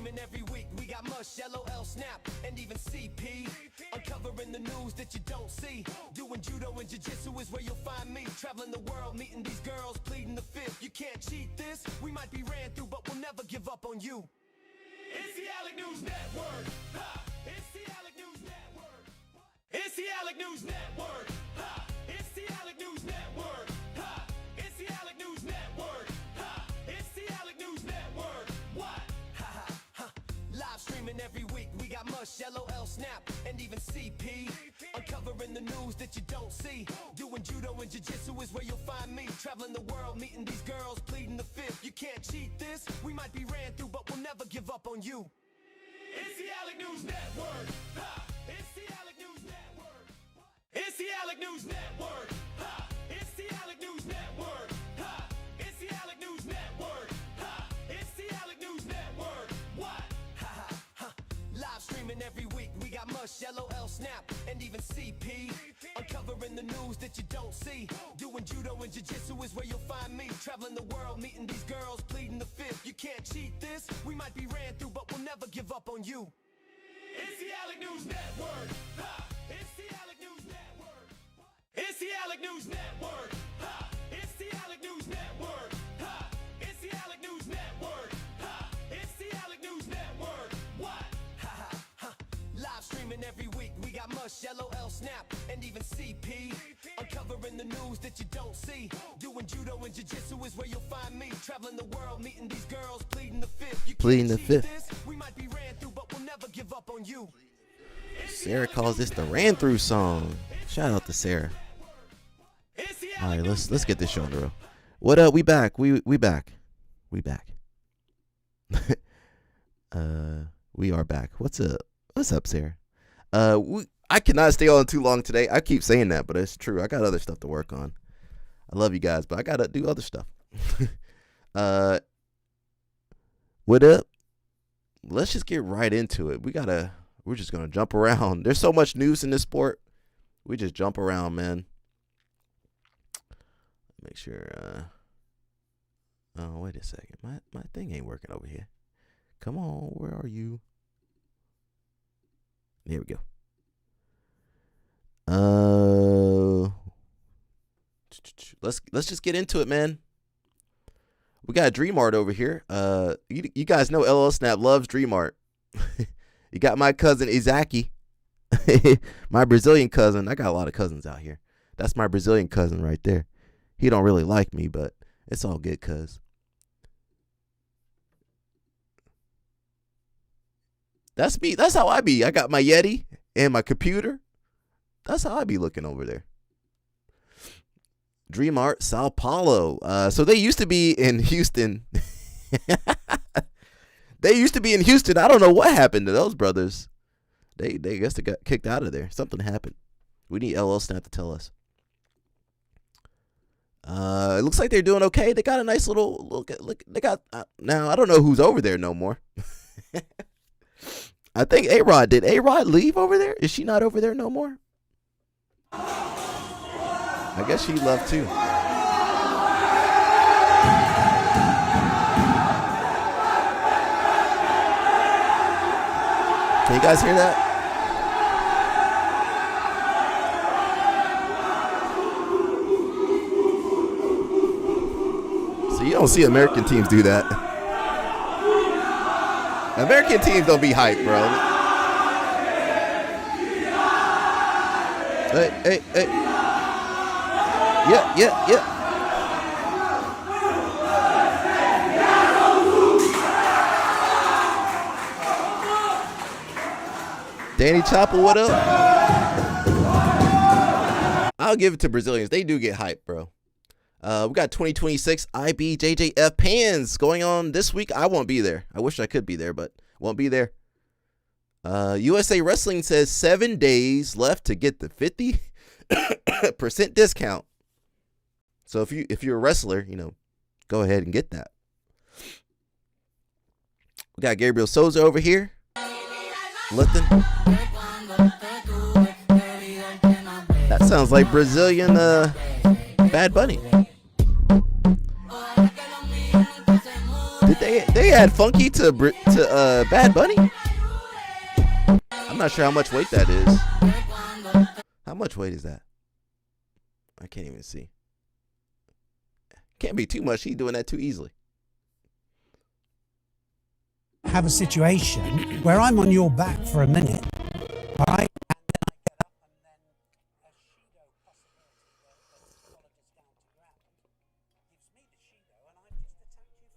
streaming every week. We got Mush, LOL, Snap, and even CP. Uncovering the news that you don't see. Doing judo and jiu-jitsu is where you'll find me. Traveling the world, meeting these girls, pleading the fifth. You can't cheat this. We might be ran through, but we'll never give up on you. It's the Alec News Network. Ha! It's the Alec News Network. It's the Alec News Network. Ha! It's the Alec News Network. Ha! It's the Alec News Network. Ha! It's the Alec News Network. What? Ha ha ha! Live streaming every week. We got Mush, LOL, Snap, and even CP. Uncovering the news that you don't see. Doing judo and jiu-jitsu is where you'll find me. Traveling the world, meeting these girls, pleading the fifth. You can't cheat this. We might be ran through, but we'll never give up on you. It's the Alec News Network. Ha! It's the Alec News Network. It's the Alec News Network. Ha! It's the Alec News Network. Ha! It's the Alec News Network. Ha! It's the Alec News Network. What? Ha ha ha! Live streaming every week. We got Mush, LOL, Snap, and even CP. Uncovering the news that you don't see. Doing judo and jiu-jitsu is where you'll find me. Traveling the world, meeting these girls, pleading the fifth. You can't cheat this. We might be ran through, but we'll never give up on you. It's the Alec News Network. Ha! It's the Alec News Network. It's the Alec News Network. Ha! It's the Alec News Network. Ha! It's the Alec News Network. Ha! It's the Alec News Network. What? Ha ha ha! Live streaming every week. We got Mush, LOL, Snap, and even CP. Uncovering the news that you don't see. Doing judo and jiu-jitsu is where you'll find me. Traveling the world, meeting these girls, pleading the fifth. You Pleading the can't cheat fifth. this. We might be ran through, but we'll never give up on you. Sarah calls this the ran through song. Shout out to Sarah. All right, let's get this show on the road. What up? We back. We back. We back. We are back. What's up? What's up, Sarah? I cannot stay on too long today. I keep saying that, but it's true. I got other stuff to work on. I love you guys, but I gotta do other stuff. What up? Let's just get right into it. We're just gonna jump around. There's so much news in this sport. We just jump around, man. Make sure. Oh, wait a second. My thing ain't working over here. Come on, where are you? There we go. Let's just get into it, man. We got Dream Art over here. You guys know LL Snap loves Dream Art. You got my cousin Izaki, my Brazilian cousin. I got a lot of cousins out here. That's my Brazilian cousin right there. He don't really like me, but it's all good, cuz. That's me. That's how I be. I got my Yeti and my computer. That's how I be looking over there. Dream Art, Sao Paulo. So they used to be in Houston. They used to be in Houston. I don't know what happened to those brothers. They guess they got kicked out of there. Something happened. We need LL Snap to tell us. It looks like they're doing okay. They got a nice little look. They got now. I don't know who's over there no more. I think A-Rod. Did A-Rod leave over there? Is she not over there no more? I guess she left too. Can you guys hear that? So you don't see American teams do that. American teams don't be hype, bro. Hey. Yeah. Danny Chopper, what up? I'll give it to Brazilians. They do get hype, bro. We got 2026 IBJJF Pans going on this week. I won't be there. I wish I could be there, but won't be there. USA Wrestling says 7 days left to get the 50% discount. So if you're a wrestler, go ahead and get that. We got Gabriel Souza over here. Lifting. That sounds like Brazilian Bad Bunny. They add Funky to Bad Bunny? I'm not sure how much weight that is. How much weight is that? I can't even see. Can't be too much. He's doing that too easily. Have a situation where I'm on your back for a minute, all right?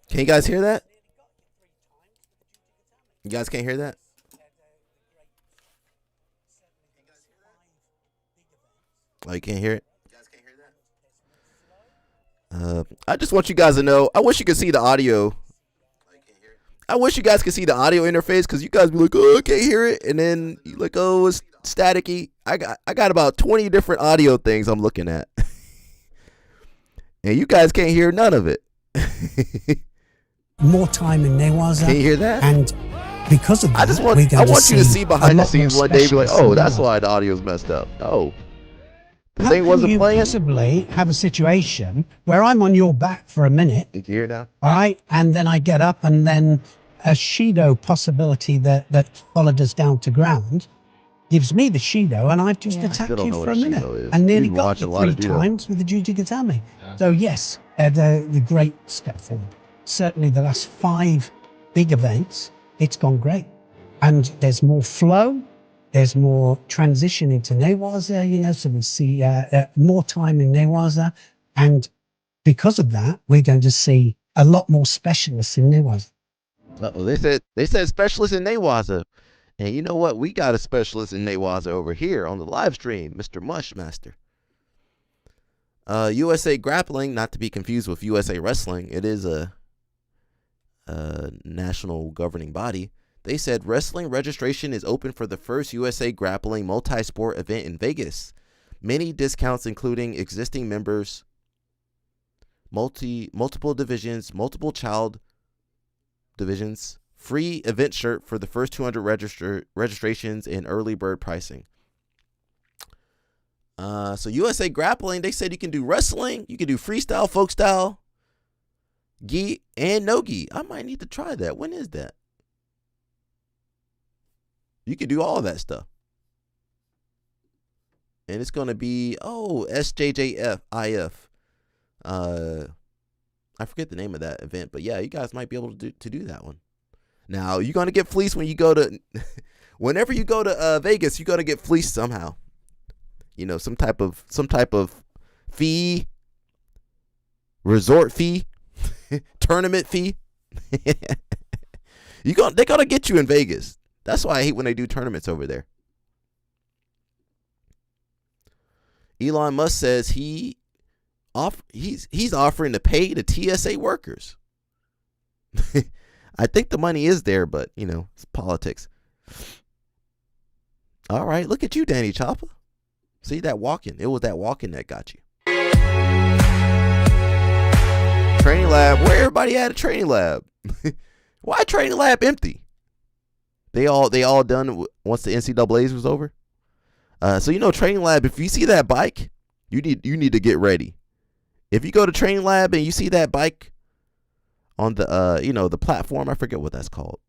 Can you guys hear that? You guys can't hear that? Oh, you can't hear it? I just want you guys to know, I wish you could see the audio. I wish you guys could see the audio interface, because you guys be like, oh, I can't hear it. And then you like, oh, it's staticky. I got about 20 different audio things I'm looking at. And you guys can't hear none of it. More time in Newaza. Can you hear that? And because of that, I want you to see behind the scenes one day, be like, oh, that's why the audio's messed up. Oh. The thing wasn't playing. Possibly have a situation where I'm on your back for a minute. Did you hear that? All right, and then I get up, and then a Shido possibility that followed us down to ground gives me the Shido, and I've just attacked you for a minute and nearly got you 3 times with the Jujigatame. So yes, the great step forward. Certainly the last 5 big events, it's gone great, and there's more flow. There's more transition into Newaza, so we see more time in Newaza. And because of that, we're going to see a lot more specialists in Newaza. Uh-oh, they said specialists in Newaza. And you know what? We got a specialist in Newaza over here on the live stream, Mr. Mushmaster. USA Grappling, not to be confused with USA Wrestling. It is a national governing body. They said wrestling registration is open for the first USA Grappling multi-sport event in Vegas. Many discounts, including existing members, multiple divisions, multiple child divisions, free event shirt for the first 200 registrations, and early bird pricing. So USA Grappling, they said you can do wrestling, you can do freestyle, folk style, gi, and no gi. I might need to try that. When is that? You can do all of that stuff. And it's going to be, SJJF, IF. I forget the name of that event, but yeah, you guys might be able to do that one. Now, you're going to get fleeced when you go to, whenever you go to Vegas, you're going to get fleeced somehow. Some type of fee, resort fee, tournament fee. They're going to get you in Vegas. That's why I hate when they do tournaments over there. Elon Musk says he's offering to pay the TSA workers. I think the money is there, but it's politics. All right, look at you, Danny Chopper. See that walking? It was that walking that got you. Training lab. Where everybody at a training lab? Why training lab empty? They all done once the NCAA's was over. So training lab. If you see that bike, you need to get ready. If you go to training lab and you see that bike on the the platform, I forget what that's called.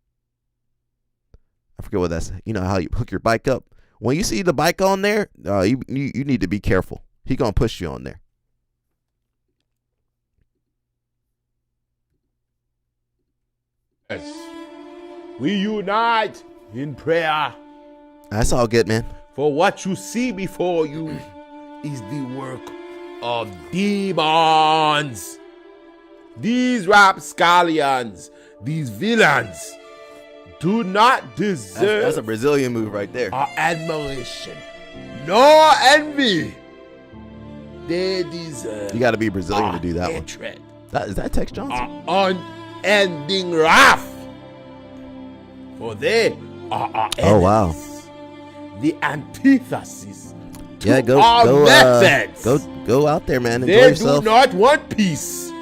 I forget what that's. How you hook your bike up. When you see the bike on there, you need to be careful. He gonna push you on there. Yes. We unite in prayer. That's all good, man. For what you see before you is the work of demons. These rapscallions, these villains, do not deserve that's a Brazilian move right there. Our admiration, nor envy. They deserve. You got to be Brazilian to do that hatred. Is that Tex Johnson? Our unending wrath. For they are our enemies. Oh wow. The antithesis to Yeah, go methods. Go out there, man. Enjoy They yourself. do not want peace.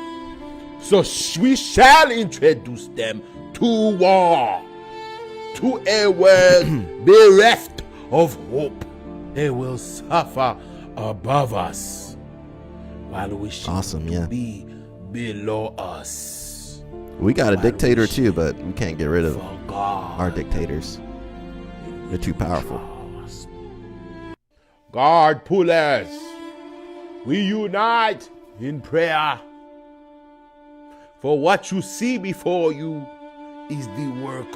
So we shall introduce them to war. To a world bereft of hope. They will suffer above us, while we shall be below us. We got a dictator too, but we can't get rid of our dictators. They're too powerful. God pullers, we unite in prayer. For what you see before you is the work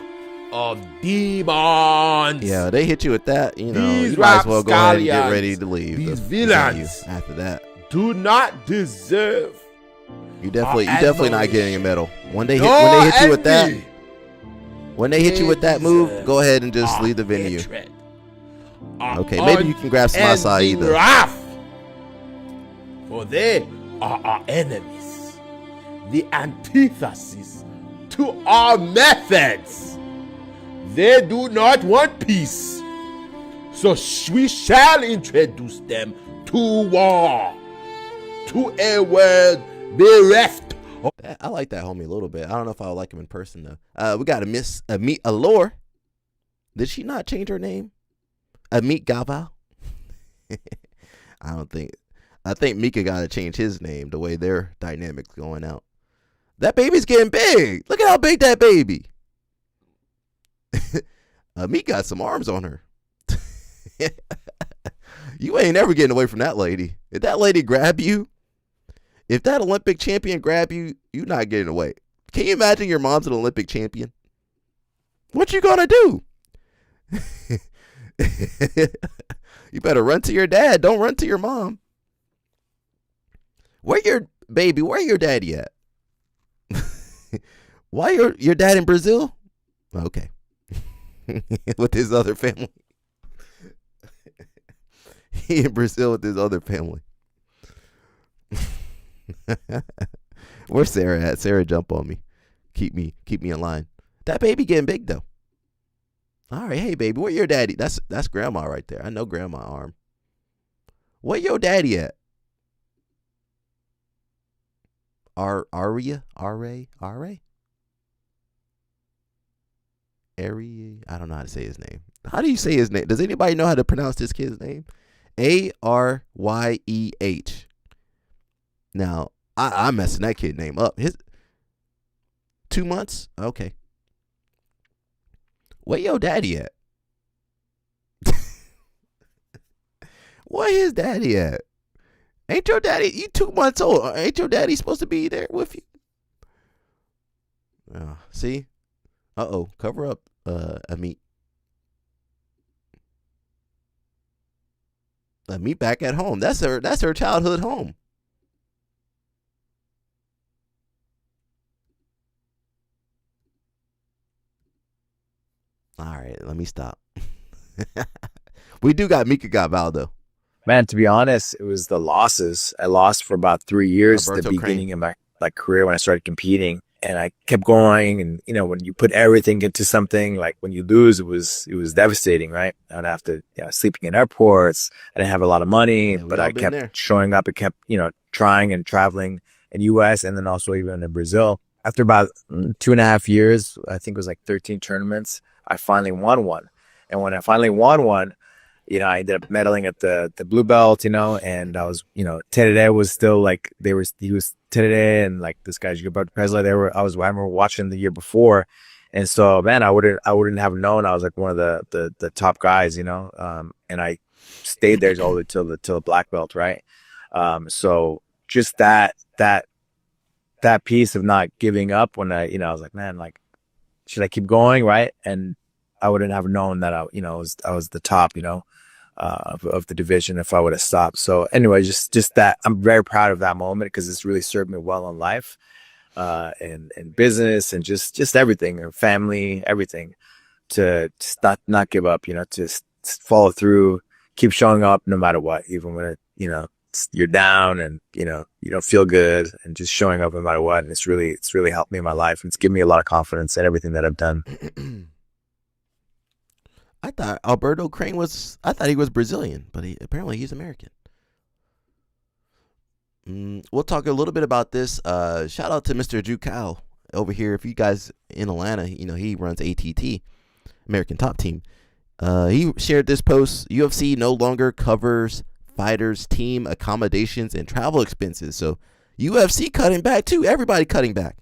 of demons. Yeah, they hit you with that. You know, These you might as well go ahead and get rapscallions, ready to leave. these the villains venue after that. Do not deserve. You definitely not getting a medal. When they hit you with that, move, go ahead and just leave the venue. Okay, maybe you can grab some acai either. For they are our enemies, the antithesis to our methods. They do not want peace, so we shall introduce them to war, to a world bereft. I like that homie a little bit. I don't know if I would like him in person though. We got Meet Allure. Did she not change her name? Meet Gava. I think Mika got to change his name the way their dynamics going out. That baby's getting big. Look at how big that baby. Meek got some arms on her. You ain't ever getting away from that lady. If that lady grab you, if that Olympic champion grab you, you're not getting away. Can you imagine your mom's an Olympic champion? What you gonna do? You better run to your dad. Don't run to your mom. Where your daddy at? Why your dad in Brazil? Okay. With his other family. He in Brazil with his other family. Where's Sarah at? Sarah, jump on me. Keep me in line. That baby getting big though. All right, hey baby, where your daddy? That's grandma right there. I know grandma arm. Where your daddy at? Aria? I don't know how to say his name. How do you say his name? Does anybody know how to pronounce this kid's name? Aryeh. Now, I'm messing that kid name up. His 2 months? Okay. Where your daddy at? Where his daddy at? Ain't your daddy, you 2 months old. Ain't your daddy supposed to be there with you? See? Uh-oh. Cover up, Amit. Amit back at home. That's her childhood home. All right, let me stop. We do got Mika got Valdo. Man, to be honest, it was the losses. I lost for about 3 years at the beginning of my career when I started competing. And I kept going. And, you know, when you put everything into something, like when you lose, it was devastating, right? I'd have to, sleeping in airports. I didn't have a lot of money, but I kept showing up and kept, trying and traveling in U.S. and then also even in Brazil. After about 2.5 years, I think it was like 13 tournaments, I finally won one. And when I finally won one, I ended up medaling at the blue belt, and I was, Terere was still like, he was Terere and like this guy, Gilberto Pesla, I remember watching the year before. And so, man, I wouldn't have known I was like one of the top guys, and I stayed there all till the black belt. Right. So just that piece of not giving up when I was like, man, like, should I keep going? Right. And I wouldn't have known that I was the top, of the division if I would have stopped. So anyway, just that I'm very proud of that moment because it's really served me well in life, and business and just everything, or family, everything, to not give up, to follow through, keep showing up no matter what, even when you're down and you don't feel good, and just showing up no matter what. And it's really helped me in my life, and it's given me a lot of confidence in everything that I've done. I thought Alberto Crane he was Brazilian, but apparently he's American. We'll talk a little bit about this. Shout out to Mr. Jucal over here. If you guys in Atlanta, he runs ATT, American Top Team. He shared this post. UFC no longer covers fighters' team accommodations and travel expenses. So UFC cutting back too. Everybody cutting back.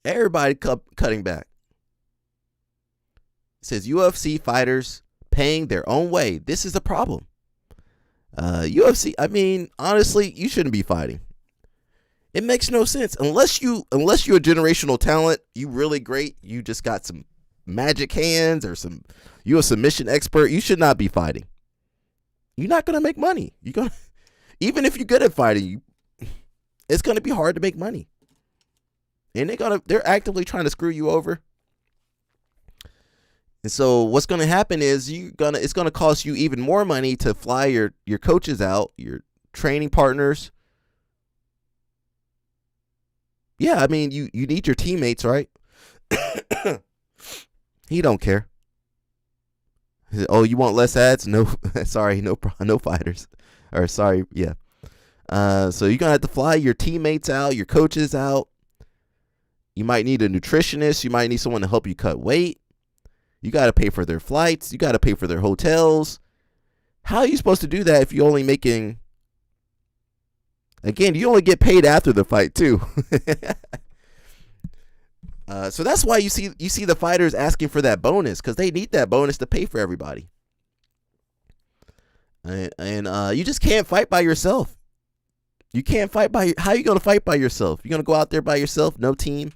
Everybody cutting back. It says UFC fighters paying their own way. This is the problem. UFC, I mean, honestly, you shouldn't be fighting. It makes no sense unless you're a generational talent. You really great. You just got some magic hands or you a submission expert. You should not be fighting. You're not gonna make money. Even if you're good at fighting, it's gonna be hard to make money. And they're actively trying to screw you over. And so what's gonna happen is it's gonna cost you even more money to fly your coaches out, your training partners. Yeah, I mean, you need your teammates, right? He don't care. Oh, you want less ads? No, sorry, no fighters. Or sorry, yeah. So you're gonna have to fly your teammates out, your coaches out. You might need a nutritionist. You might need someone to help you cut weight. You got to pay for their flights. You got to pay for their hotels. How are you supposed to do that if you're only making... Again, you only get paid after the fight too. So that's why you see the fighters asking for that bonus, because they need that bonus to pay for everybody. And you just can't fight by yourself. You can't fight how are you going to fight by yourself? You're going to go out there by yourself, no team?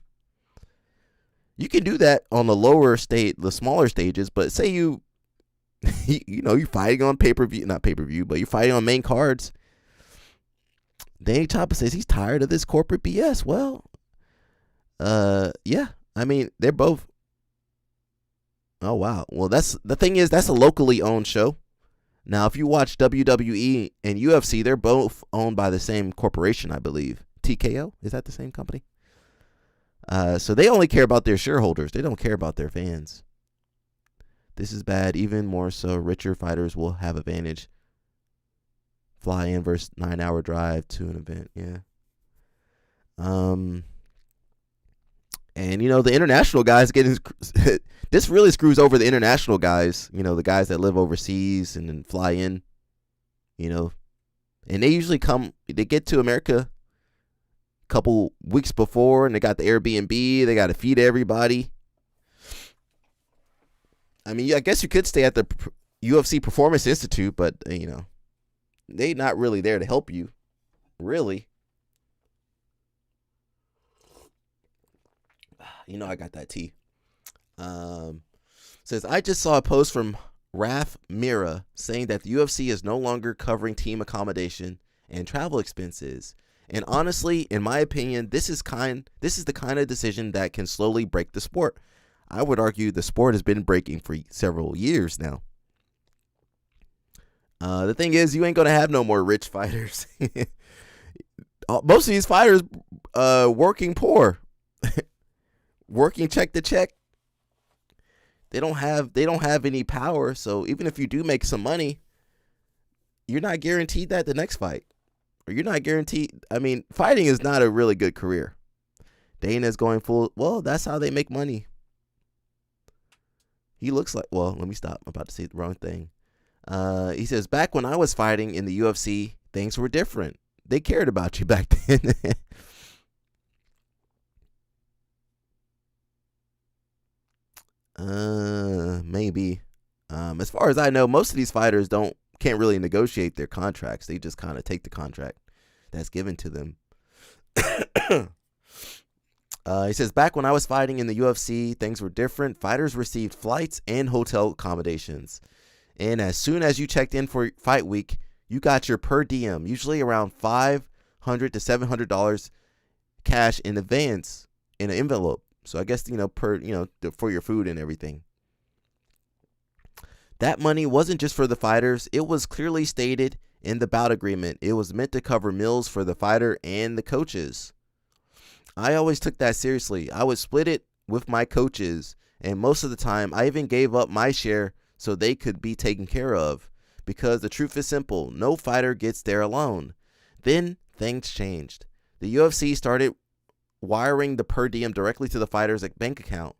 You can do that on the smaller stages, but say you're fighting on pay-per-view, not pay-per-view, but you're fighting on main cards. Danny Choppa says he's tired of this corporate BS. Well, yeah. I mean, they're both. Oh, wow. Well, that's a locally owned show. Now, if you watch WWE and UFC, they're both owned by the same corporation, I believe. TKO? Is that the same company? So they only care about their shareholders. They don't care about their fans. This is bad. Even more so, richer fighters will have advantage. Fly in versus 9-hour drive to an event. Yeah. And the international guys getting this really screws over the international guys. The guys that live overseas and then fly in. And they usually they get to America a couple weeks before, and they got the Airbnb. They got to feed everybody. I mean, I guess you could stay at the UFC Performance Institute, but they not really there to help you, really. I got that tea. Says, I just saw a post from Raf Mira saying that the UFC is no longer covering team accommodation and travel expenses. And honestly, in my opinion, this is the kind of decision that can slowly break the sport. I would argue the sport has been breaking for several years now. The thing is, you ain't going to have no more rich fighters. Most of these fighters working poor. Working check to check. They don't have any power, so even if you do make some money, you're not guaranteed that the next fight. Or you're not guaranteed. I mean, fighting is not a really good career. Dana's going full, well, that's how they make money. He looks like, well, let me stop. I'm about to say the wrong thing. He says, back when I was fighting in the UFC, things were different. They cared about you back then. Maybe. As far as I know, most of these fighters can't really negotiate their contracts. They just kind of take the contract that's given to them. He says, back when I was fighting in the UFC, things were different. Fighters received flights and hotel accommodations. And as soon as you checked in for fight week, you got your per diem, usually around $500 to $700 cash in advance in an envelope. So I guess, for your food and everything. That money wasn't just for the fighters. It was clearly stated in the bout agreement. It was meant to cover meals for the fighter and the coaches. I always took that seriously. I would split it with my coaches, and most of the time I even gave up my share so they could be taken care of. Because the truth is simple, no fighter gets there alone. Then things changed. The UFC started wiring the per diem directly to the fighter's bank account.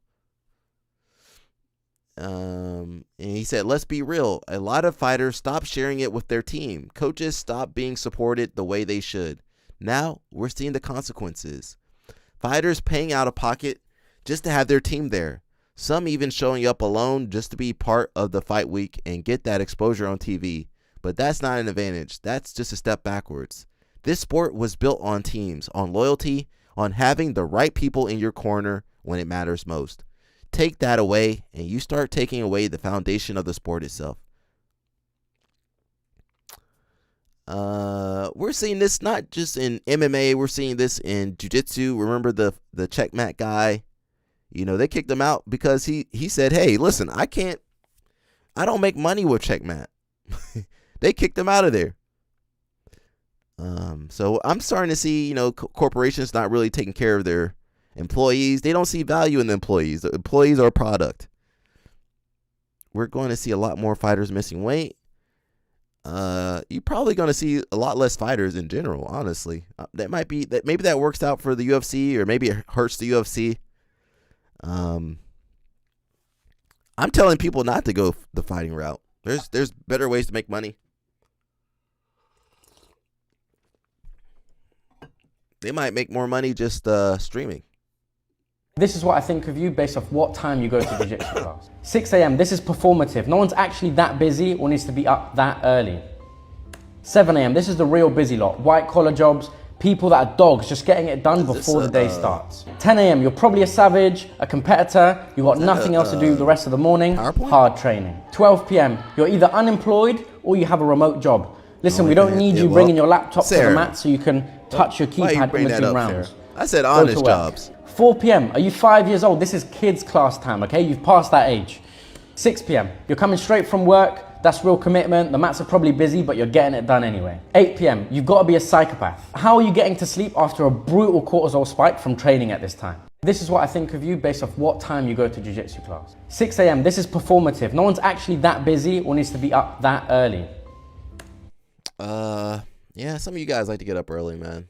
And he said, let's be real. A lot of fighters stopped sharing it with their team. Coaches stopped being supported the way they should. Now we're seeing the consequences. Fighters paying out of pocket just to have their team there. Some even showing up alone just to be part of the fight week and get that exposure on TV. But that's not an advantage. That's just a step backwards. This sport was built on teams, on loyalty, on having the right people in your corner when it matters most. Take that away, and you start taking away the foundation of the sport itself. We're seeing this not just in MMA. We're seeing this in jiu-jitsu. Remember the checkmate guy? You know, they kicked him out because he said, hey, listen, I don't make money with checkmate. They kicked him out of there. So I'm starting to see, you know, corporations not really taking care of their employees. They don't see value in the employees. The employees are a product. We're going to see a lot more fighters missing weight. You're probably going to see a lot less fighters in general, honestly. Maybe that works out for the UFC, or maybe it hurts the UFC. I'm telling people not to go the fighting route. There's better ways to make money. They might make more money just streaming. This is what I think of you based off what time you go to jiu-jitsu class. 6 a.m. This is performative. No one's actually that busy or needs to be up that early. 7 a.m. This is the real busy lot. White collar jobs, people that are dogs, just getting it done before the day starts. 10 a.m. You're probably a savage, a competitor. You've got nothing else to do the rest of the morning. PowerPoint? Hard training. 12 p.m. You're either unemployed or you have a remote job. Listen, we don't need you bringing your laptop to the mat so you can touch your keypad in between rounds. Sarah? I said honest jobs. 4 p.m. Are you 5 years old? This is kids class time, okay? You've passed that age. 6 p.m. You're coming straight from work. That's real commitment. The mats are probably busy, but you're getting it done anyway. 8 p.m. You've got to be a psychopath. How are you getting to sleep after a brutal cortisol spike from training at this time? This is what I think of you based off what time you go to jiu-jitsu class. 6 a.m. This is performative. No one's actually that busy or needs to be up that early. Yeah, some of you guys like to get up early, man.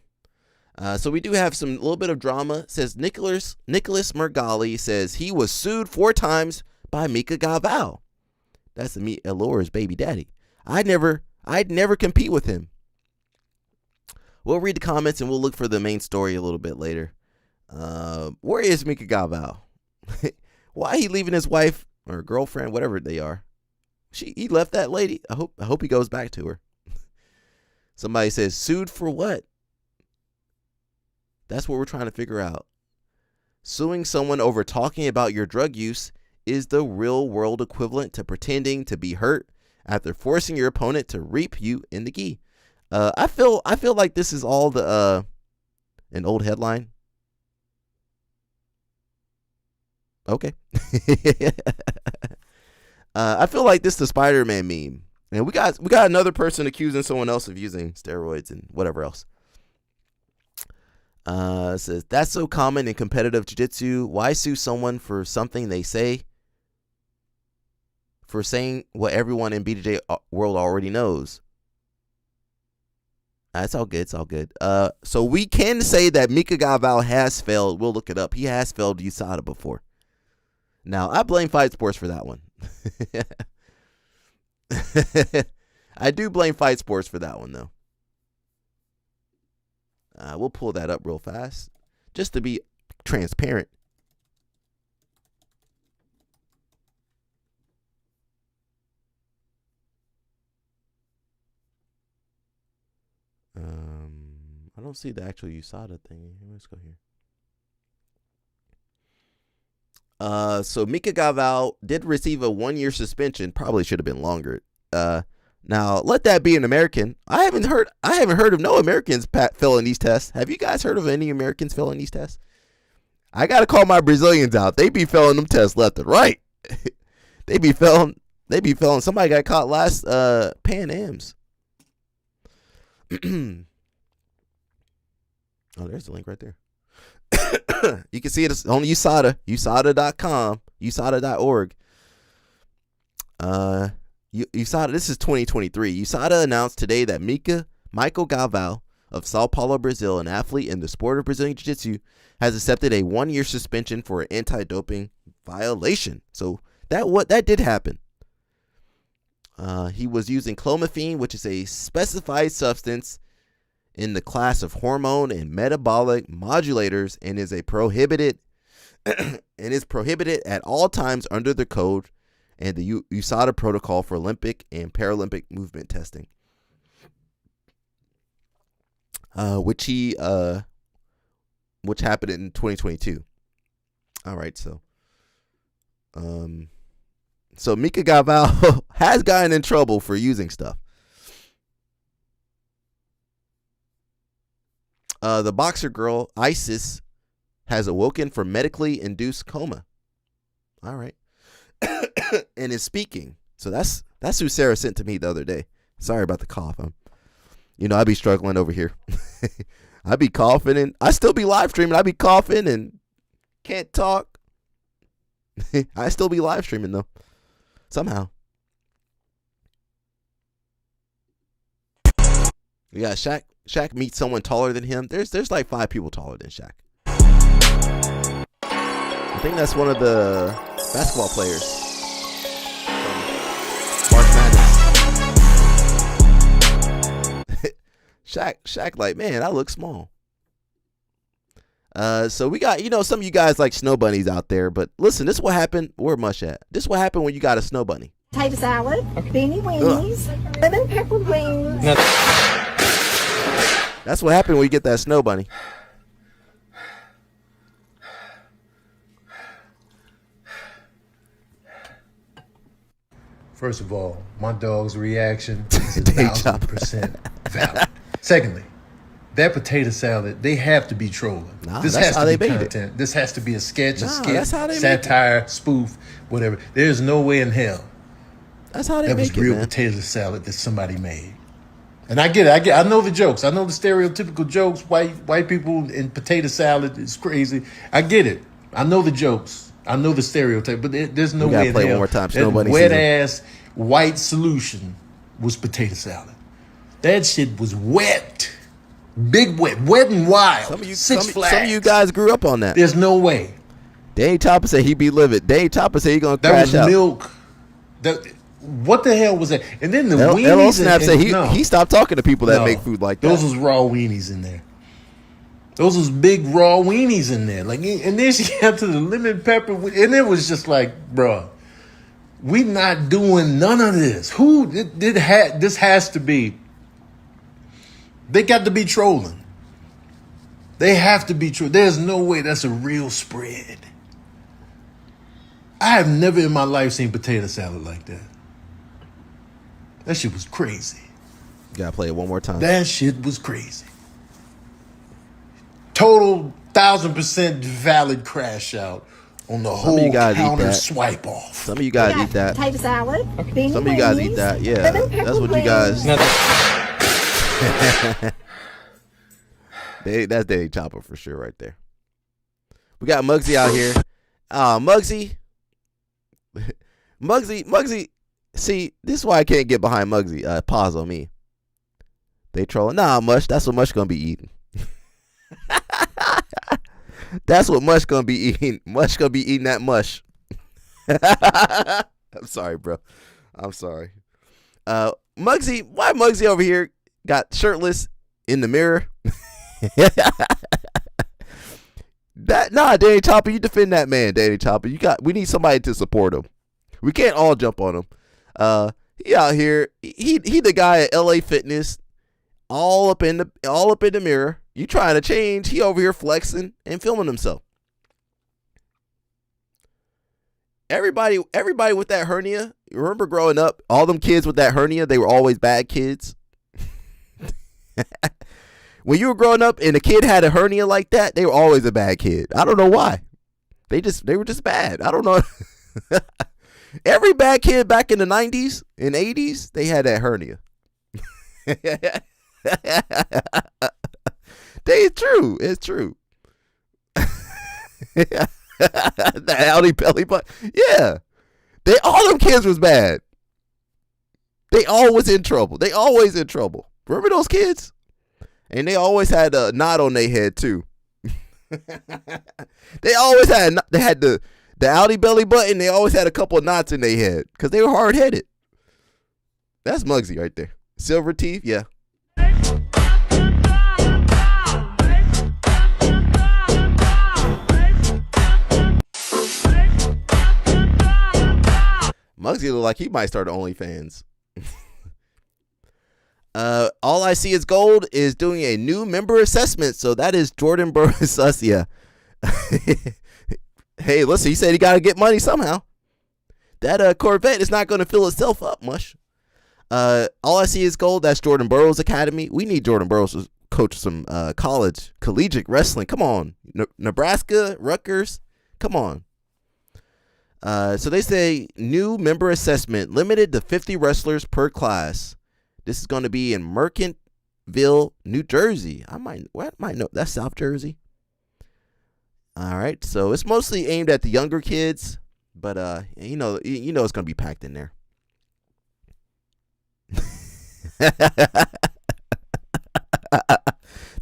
So we do have some little bit of drama. It says Nicholas Meregali says he was sued 4 times by Mica Galvão. That's Allure's baby daddy. I'd never compete with him. We'll read the comments and we'll look for the main story a little bit later. Where is Mica Galvão? Why he leaving his wife or girlfriend, whatever they are? He left that lady. I hope he goes back to her. Somebody says sued for what? That's what we're trying to figure out. Suing someone over talking about your drug use is the real world equivalent to pretending to be hurt after forcing your opponent to reap you in the gi. I feel like this is all an old headline. Okay. I feel like this is the Spider-Man meme. And we got another person accusing someone else of using steroids and whatever else. It says, that's so common in competitive jiu-jitsu. Why sue someone for something they say? For saying what everyone in BJJ world already knows. It's all good. It's all good. So we can say that Mica Galvão has failed. We'll look it up. He has failed USADA before. Now, I blame Fight Sports for that one. I do blame Fight Sports for that one, though. We'll pull that up real fast, just to be transparent. I don't see the actual USADA thing. Let's go here. So Mica Galvão did receive a 1-year suspension. Probably should have been longer. Now, let that be an American. I haven't heard of no Americans failing these tests. Have you guys heard of any Americans failing these tests? I got to call my Brazilians out. They be failing them tests left and right. They be failing. Somebody got caught last Pan Ams. Oh, there's the link right there. You can see it on USADA, USADA.com, USADA.org. USADA, this is 2023. USADA announced today that Michael Galvão of Sao Paulo, Brazil, an athlete in the sport of Brazilian Jiu-Jitsu, has accepted a 1-year suspension for an anti-doping violation. So that did happen. He was using clomiphene, which is a specified substance in the class of hormone and metabolic modulators and is prohibited at all times under the code and the USADA protocol for Olympic and Paralympic movement testing, which happened in 2022. All right, so Mica Galvão has gotten in trouble for using stuff. The boxer girl Isis has awoken from medically induced coma. All right. And is speaking. So that's who Sarah sent to me the other day. Sorry about the cough. I be struggling over here. I be coughing and I still be live streaming. I be coughing and can't talk. I still be live streaming though. Somehow. We got Shaq. Shaq meets someone taller than him. There's like 5 people taller than Shaq. I think that's one of the basketball players from March Madness. Shaq like, man, I look small. So we got, some of you guys like snow bunnies out there, but listen, this is what happened. Where Mush at? This is what happened when you got a snow bunny. Potato salad, beanie weenies, lemon peppered wings. That's what happened when you get that snow bunny. First of all, my dog's reaction is 1,000% valid. Secondly, that potato salad, they have to be trolling. This has to be content. This has to be a sketch, a skit, satire, spoof, whatever. There's no way in hell that's how they that make was real potato salad that somebody made. And I get it. I know the jokes. I know the stereotypical jokes. White people in potato salad is crazy. I get it. I know the jokes. I know the stereotype. But there's no way in hell. One more time. That wet ass white solution was potato salad. That shit was wet. Big wet and wild. Six Flags. Some of you guys grew up on that. There's no way. Danny Topper said he'd be livid. Danny Topper said he's gonna crash out. That was milk. What the hell was that? And then the weenies. Snap said he stopped talking to people that make food like that. Those was raw weenies in there. Those was big raw weenies in there. Like, and then she got to the lemon pepper, and it was just like, bruh, we not doing none of this. This has to be. They got to be trolling. They have to be true. There's no way that's a real spread. I have never in my life seen potato salad like that. That shit was crazy. You gotta play it one more time. That shit was crazy. Total 1,000% valid crash out on the whole counter swipe off. Some of you guys eat that. Potato salad. Some of you guys eat that. Yeah, that's what you guys. That's Danny Chopper for sure right there. We got Muggsy out here. Muggsy. See, this is why I can't get behind Muggsy. Pause on me. They trolling. Nah, Mush. That's what Mush gonna be eating. That's what Mush gonna be eating. Mush gonna be eating that mush. I'm sorry, bro. I'm sorry. Muggsy, why Muggsy over here got shirtless in the mirror? Danny Chopper, you defend that man, Danny Chopper. We need somebody to support him. We can't all jump on him. He out here. He the guy at LA Fitness, all up in the mirror. You trying to change? He over here flexing and filming himself. Everybody with that hernia. You remember growing up? All them kids with that hernia, they were always bad kids. When you were growing up and a kid had a hernia like that, they were always a bad kid. I don't know why. They were just bad. I don't know. Every bad kid back in the 90s and 80s, they had that hernia. It's true. The Audi belly button. Yeah. All them kids was bad. They always in trouble. Remember those kids? And they always had a knot on their head too. They had the Audi belly button. They always had a couple of knots in their head because they were hard headed. That's Muggsy right there. Silver teeth, yeah. Muggsy look like he might start OnlyFans. All I See Is Gold is doing a new member assessment. So that is Jordan Burroughs. Yeah. Hey, listen, he said he got to get money somehow. That Corvette is not going to fill itself up much. All I See Is Gold. That's Jordan Burroughs Academy. We need Jordan Burroughs to coach some collegiate wrestling. Come on. Nebraska, Rutgers. Come on. So they say new member assessment limited to 50 wrestlers per class. This is going to be in Mercantville, New Jersey. I might know that's South Jersey. All right, so it's mostly aimed at the younger kids, but you know it's going to be packed in there.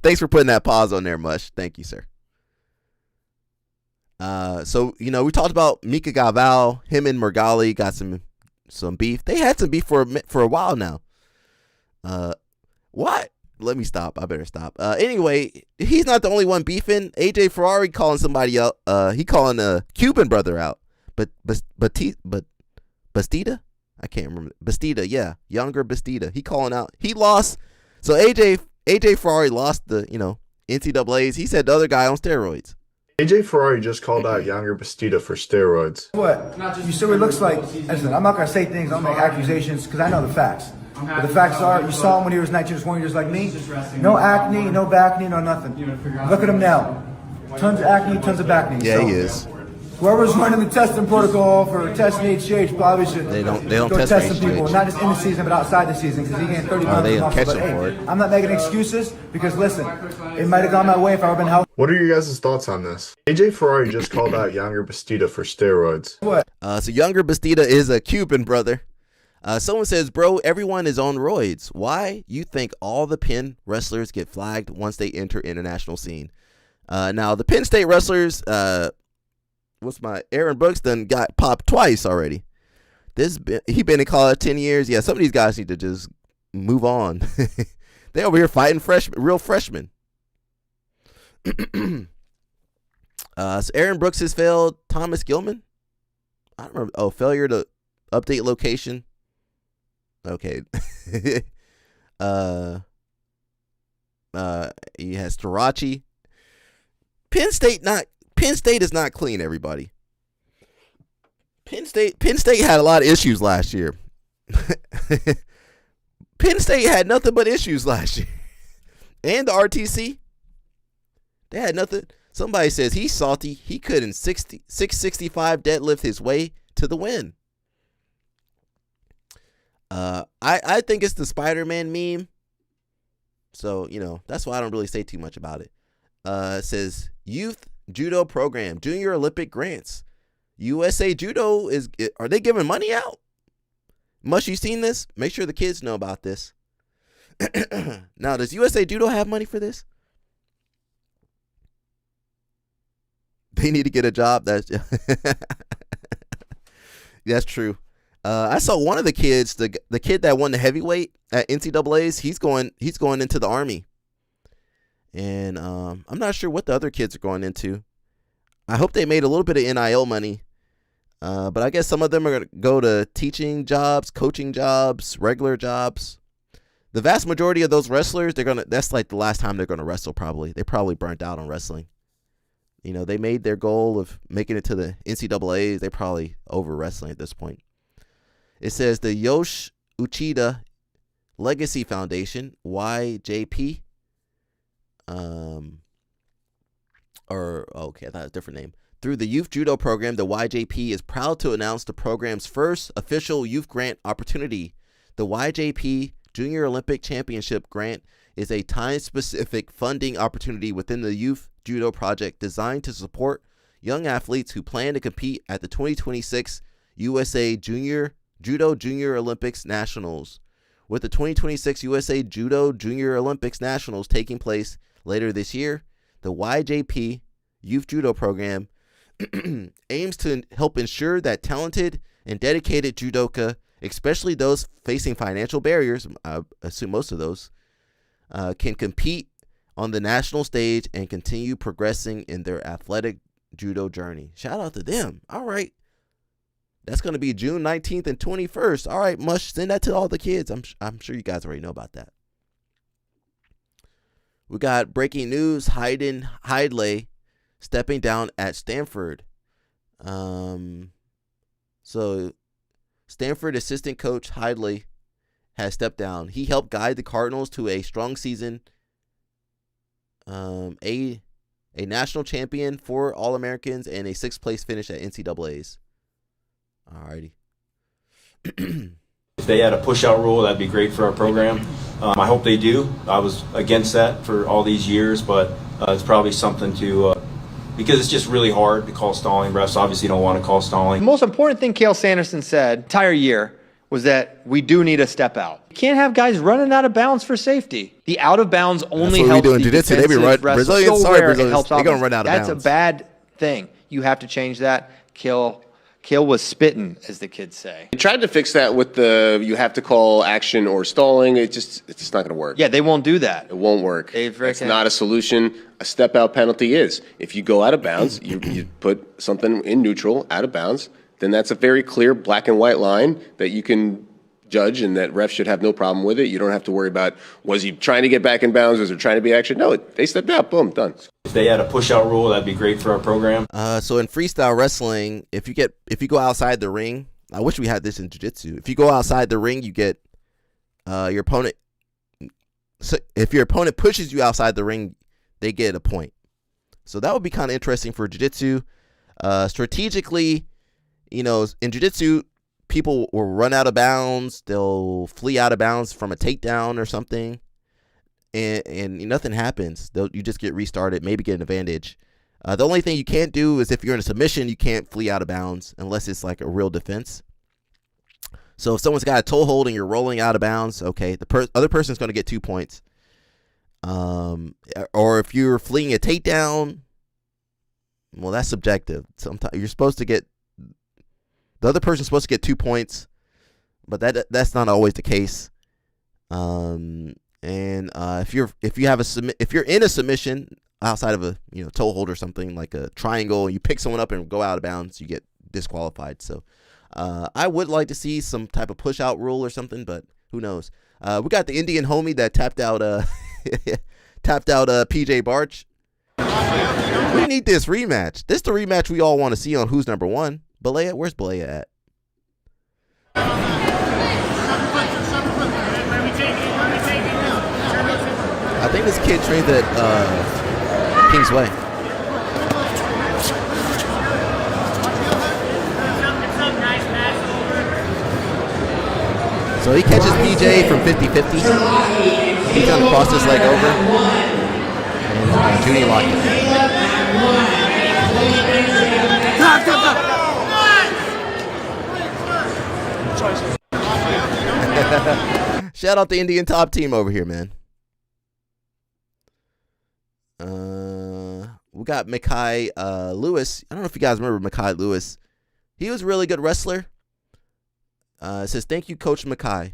Thanks for putting that pause on there, Mush. Thank you, sir. So we talked about Mica Galval. Him and Meregali got some beef. They had some beef for a while now. What? Let me stop. I better stop. Anyway, he's not the only one beefing. AJ Ferrari calling somebody out. He calling a Cuban brother out. But Bastida? I can't remember. Bastida, yeah. Younger Bastida. He calling out. He lost. So AJ Ferrari lost the, NCAAs. He said the other guy on steroids. AJ Ferrari just called out Younger Bastida for steroids. What? You see what it looks like. Listen, I'm not going to say things, I'm going to make accusations because I know the facts. But the facts are, you saw him when he was 19 or 20, just like me. No acne, no back knee, no nothing. Look at him now. Tons of acne, tons of back knee. Yeah, he is. Whoever's running the testing protocol for testing HGH probably should they don't go test some people, not just in the season, but outside the season, because he gained 30 pounds they of muscle. catch him for it. I'm not making excuses, because listen, it might have gone my way if I would have been healthy. What are your guys' thoughts on this? AJ Ferrari just called out Younger Bastida for steroids. What? So Younger Bastida is a Cuban brother. Someone says, bro, everyone is on roids. Why you think all the Penn wrestlers get flagged once they enter international scene? Now, the Penn State wrestlers, Aaron Brooks done got popped twice already. He been in college 10 years. Yeah, some of these guys need to just move on. They over here fighting real freshmen. So Aaron Brooks has failed. Thomas Gilman? I don't remember. Oh, failure to update location. Okay. He has Starachi. Penn State is not clean, everybody. Penn State had a lot of issues last year. Penn State had nothing but issues last year. And the RTC, they had nothing. Somebody says he's salty. He couldn't 665 deadlift his way to the win. I think it's the Spider-Man meme. So, that's why I don't really say too much about it. It says youth judo program, Junior Olympic grants. USA Judo are they giving money out? Mush, you seen this? Make sure the kids know about this. Now, does USA Judo have money for this? They need to get a job. That's true. I saw one of the kids, the kid that won the heavyweight at NCAAs. He's going into the Army, and I'm not sure what the other kids are going into. I hope they made a little bit of NIL money, but I guess some of them are going to go to teaching jobs, coaching jobs, regular jobs. The vast majority of those wrestlers, that's like the last time they're gonna wrestle. Probably they burnt out on wrestling. They made their goal of making it to the NCAAs. They're probably over wrestling at this point. It says the Yosh Uchida Legacy Foundation, YJP. I thought it was a different name. Through the Youth Judo Program, the YJP is proud to announce the program's first official youth grant opportunity. The YJP Junior Olympic Championship Grant is a time-specific funding opportunity within the Youth Judo Project designed to support young athletes who plan to compete at the 2026 USA Judo Junior Olympics Nationals. With the 2026 USA Judo Junior Olympics Nationals taking place later this year, the YJP Youth Judo Program aims to help ensure that talented and dedicated judoka, especially those facing financial barriers, I assume most of those, can compete on the national stage and continue progressing in their athletic judo journey. Shout out to them. All right. That's going to be June 19th and 21st. All right, Mush, send that to all the kids. I'm sure you guys already know about that. We got breaking news: Hayden Hidlay stepping down at Stanford. So Stanford assistant coach Hidlay has stepped down. He helped guide the Cardinals to a strong season, a national champion, 4 All-Americans, and a 6th place finish at NCAAs. Alrighty. If they had a push-out rule, that'd be great for our program. I hope they do. I was against that for all these years, but it's probably something to, because it's just really hard to call stalling. Refs obviously don't want to call stalling. The most important thing Cale Sanderson said entire year was that we do need a step out. You can't have guys running out of bounds for safety. The out of bounds only helps the jiu-jitsu. They be defensive Brazilians, so sorry, rare, Brazilians. it helps They're going to offense. run out of That's bounds. a bad thing. You have to change that. Cale was spitting, as the kids say. They tried to fix that with the you have to call action or stalling. It's just not going to work. Yeah, they won't do that. It won't work. It's not a solution. A step out penalty is. If you go out of bounds, you put something in neutral out of bounds, then that's a very clear black and white line that you can judge, and that refs should have no problem with it. You don't have to worry about, was he trying to get back in bounds? Was there trying to be action? No, they stepped out. Boom, done. If they had a push-out rule, that'd be great for our program. So in freestyle wrestling, if you go outside the ring, I wish we had this in jiu-jitsu. If you go outside the ring, you get your opponent. So if your opponent pushes you outside the ring, they get a point. So that would be kind of interesting for jiu-jitsu. Strategically, in jiu-jitsu, people will run out of bounds. They'll flee out of bounds from a takedown or something, and nothing happens. You just get restarted, maybe get an advantage. The only thing you can't do is if you're in a submission, you can't flee out of bounds unless it's like a real defense. So if someone's got a toe hold and you're rolling out of bounds, okay, the other person's going to get 2 points. Or if you're fleeing a takedown, well, that's subjective. Sometimes you're supposed to get. The other person's supposed to get 2 points, but that's not always the case. If you're in a submission outside of a toe hold or something like a triangle, and you pick someone up and go out of bounds, you get disqualified. So I would like to see some type of push out rule or something, but who knows? We got the Indian homie that tapped out PJ Barch. We need this rematch. This is the rematch we all want to see on Who's Number One. Balea, where's Balea at? I think this kid trains at King's Way. So he catches PJ from 50-50. He's going to cross his leg over. And Judy locked it. Shout out the Indian top team over here, man. We got Mekai Lewis. I don't know if you guys remember Mekai Lewis. He was a really good wrestler. It says, thank you, Coach Mekai.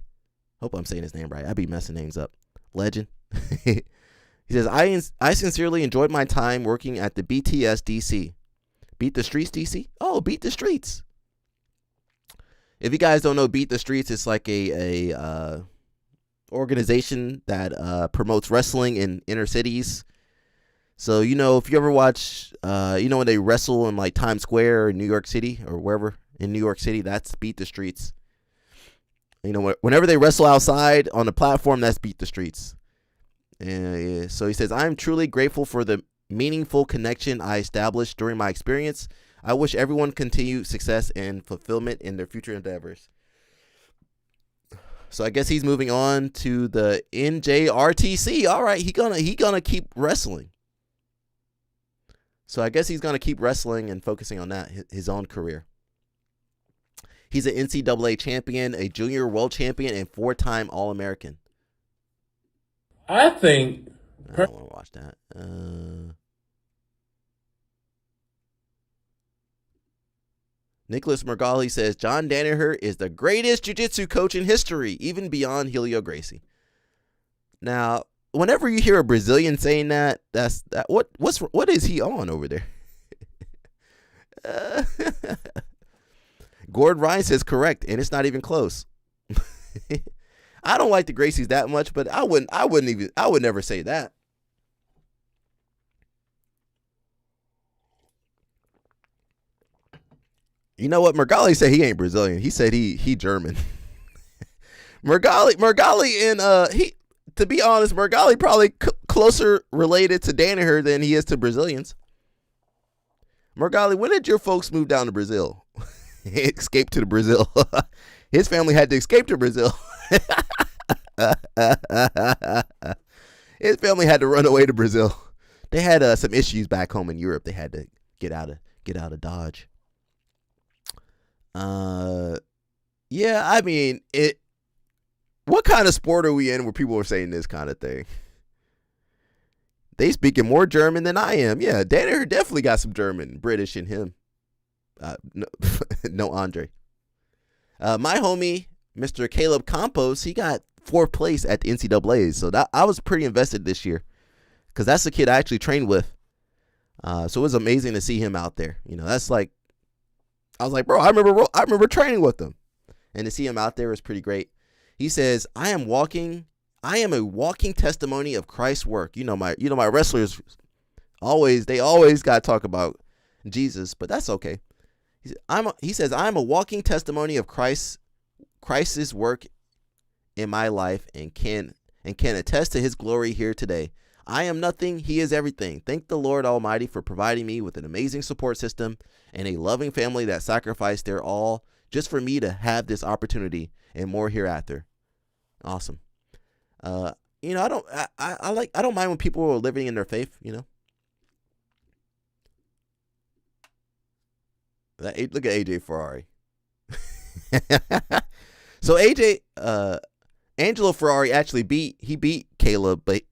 Hope I'm saying his name right. I be messing names up. Legend. He says, I sincerely enjoyed my time working at the BTS DC. Beat the Streets DC? Oh, Beat the Streets. If you guys don't know Beat the Streets, it's like a organization that promotes wrestling in inner cities. So, if you ever watch, when they wrestle in like Times Square in New York City or wherever in New York City, that's Beat the Streets. Whenever they wrestle outside on the platform, that's Beat the Streets. So he says, I'm truly grateful for the meaningful connection I established during my experience. I wish everyone continued success and fulfillment in their future endeavors. So I guess he's moving on to the NJRTC. All right, he gonna keep wrestling. So I guess he's gonna keep wrestling and focusing on that, his own career. He's an NCAA champion, a junior world champion, and 4-time All-American. I think. I don't want to watch that. Nicholas Meregali says John Danaher is the greatest jiu-jitsu coach in history, even beyond Helio Gracie. Now, whenever you hear a Brazilian saying that, what is he on over there? Gordon Ryan says correct, and it's not even close. I don't like the Gracies that much, but I would never say that. You know what? Meregali said he ain't Brazilian. He said he German. Meregali and he, to be honest, Meregali probably closer related to Danaher than he is to Brazilians. Meregali, when did your folks move down to Brazil? Escape to the Brazil. His family had to escape to Brazil. His family had to run away to Brazil. They had some issues back home in Europe. They had to get out of Dodge. Yeah, I mean, what kind of sport are we in where people are saying this kind of thing? They speaking more German than I am. Yeah, Danaher definitely got some German, British in him. No Andre. My homie, Mr. Caleb Campos, he got 4th place at the NCAAs. So that I was pretty invested this year because that's the kid I actually trained with. So it was amazing to see him out there. You know, that's like, I was like, bro, I remember training with him, and to see him out there was pretty great. He says, I am a walking testimony of Christ's work. You know my wrestlers always got to talk about Jesus, but that's okay. He says, I'm a walking testimony of Christ's work in my life and can attest to his glory here today. I am nothing. He is everything. Thank the Lord Almighty for providing me with an amazing support system and a loving family that sacrificed their all just for me to have this opportunity and more hereafter. Awesome. You know, I don't mind when people are living in their faith, you know. Look at AJ Ferrari. So Angelo Ferrari actually beat Caleb, but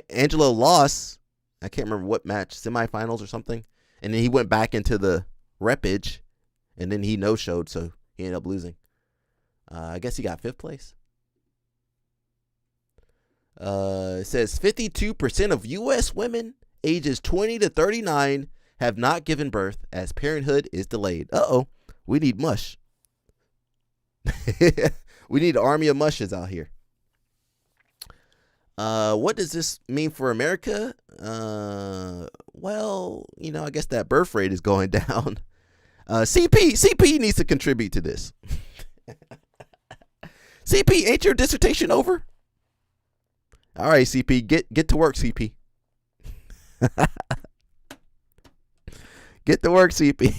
Angelo lost. I can't remember what match, semifinals or something. And then he went back into the reppage, and then he no-showed, so he ended up losing. I guess he got 5th place. It says 52% of U.S. women ages 20 to 39 have not given birth as parenthood is delayed. Uh-oh. We need mush. We need an army of mushes out here. What does this mean for America? Well, you know, I guess that birth rate is going down. CP needs to contribute to this. CP, ain't your dissertation over? All right, CP, get to work, CP. Get to work, CP.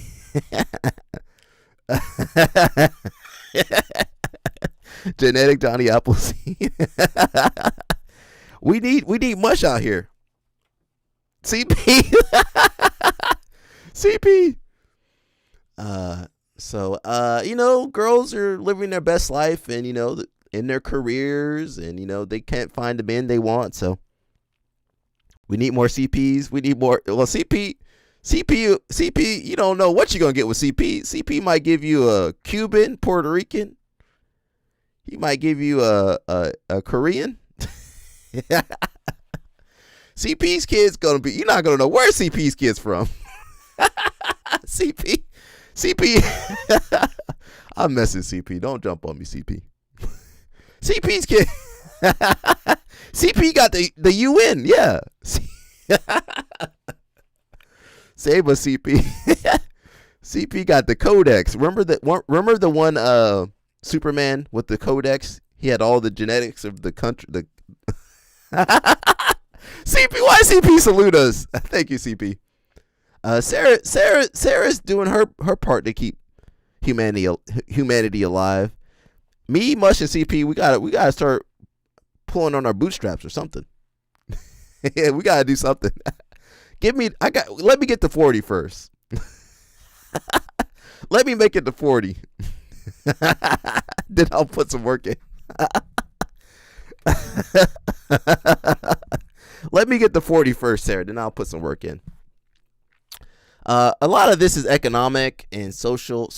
Genetic Johnny Appleseed. We need mush out here. CP. CP. So you know, girls are living their best life, and you know, in their careers, and you know, they can't find the men they want, so we need more CPs. We need more. Well, CP, you don't know what you're gonna get with CP. CP might give you a Cuban, Puerto Rican. He might give you a Korean. CP's kid's gonna be. You're not gonna know where CP's kid's from. CP. I'm messing CP. Don't jump on me, CP. CP's kid. CP got the UN. Yeah. Save us, CP. CP got the Codex. Remember the one Superman with the Codex? He had all the genetics of the country. CP, why CP salute us? Thank you, CP. Sarah's doing her part to keep humanity alive. Me, Mush, and CP, we gotta start pulling on our bootstraps or something. Yeah, we gotta do something. Let me get to 40 first. Let me make it to 40. Then I'll put some work in. Let me get to 40 first, Sarah. Then I'll put some work in. A lot of this is economic and social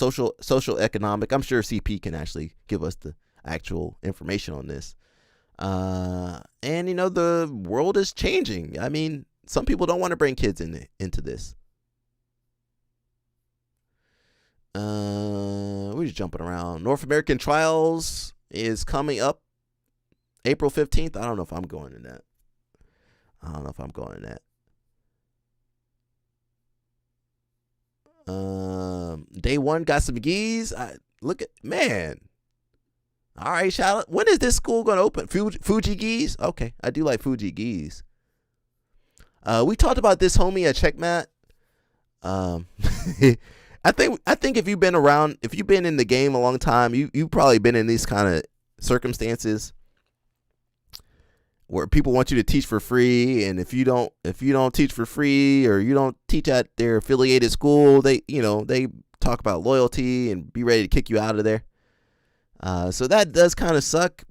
economic. I'm sure CP can actually give us the actual information on this. And you know, the world is changing. I mean, some people don't want to bring kids into this. just jumping around. North American Trials is coming up April 15th. I don't know if I'm going to that. Day one got some gis. Look at, man. All right, shout out. When is this school going to open? Fuji gis? Okay, I do like Fuji gis. We talked about this homie at Checkmat. I think if you've been around, if you've been in the game a long time, you've probably been in these kind of circumstances where people want you to teach for free, and if you don't teach for free, or you don't teach at their affiliated school, they talk about loyalty and be ready to kick you out of there. So that does kind of suck.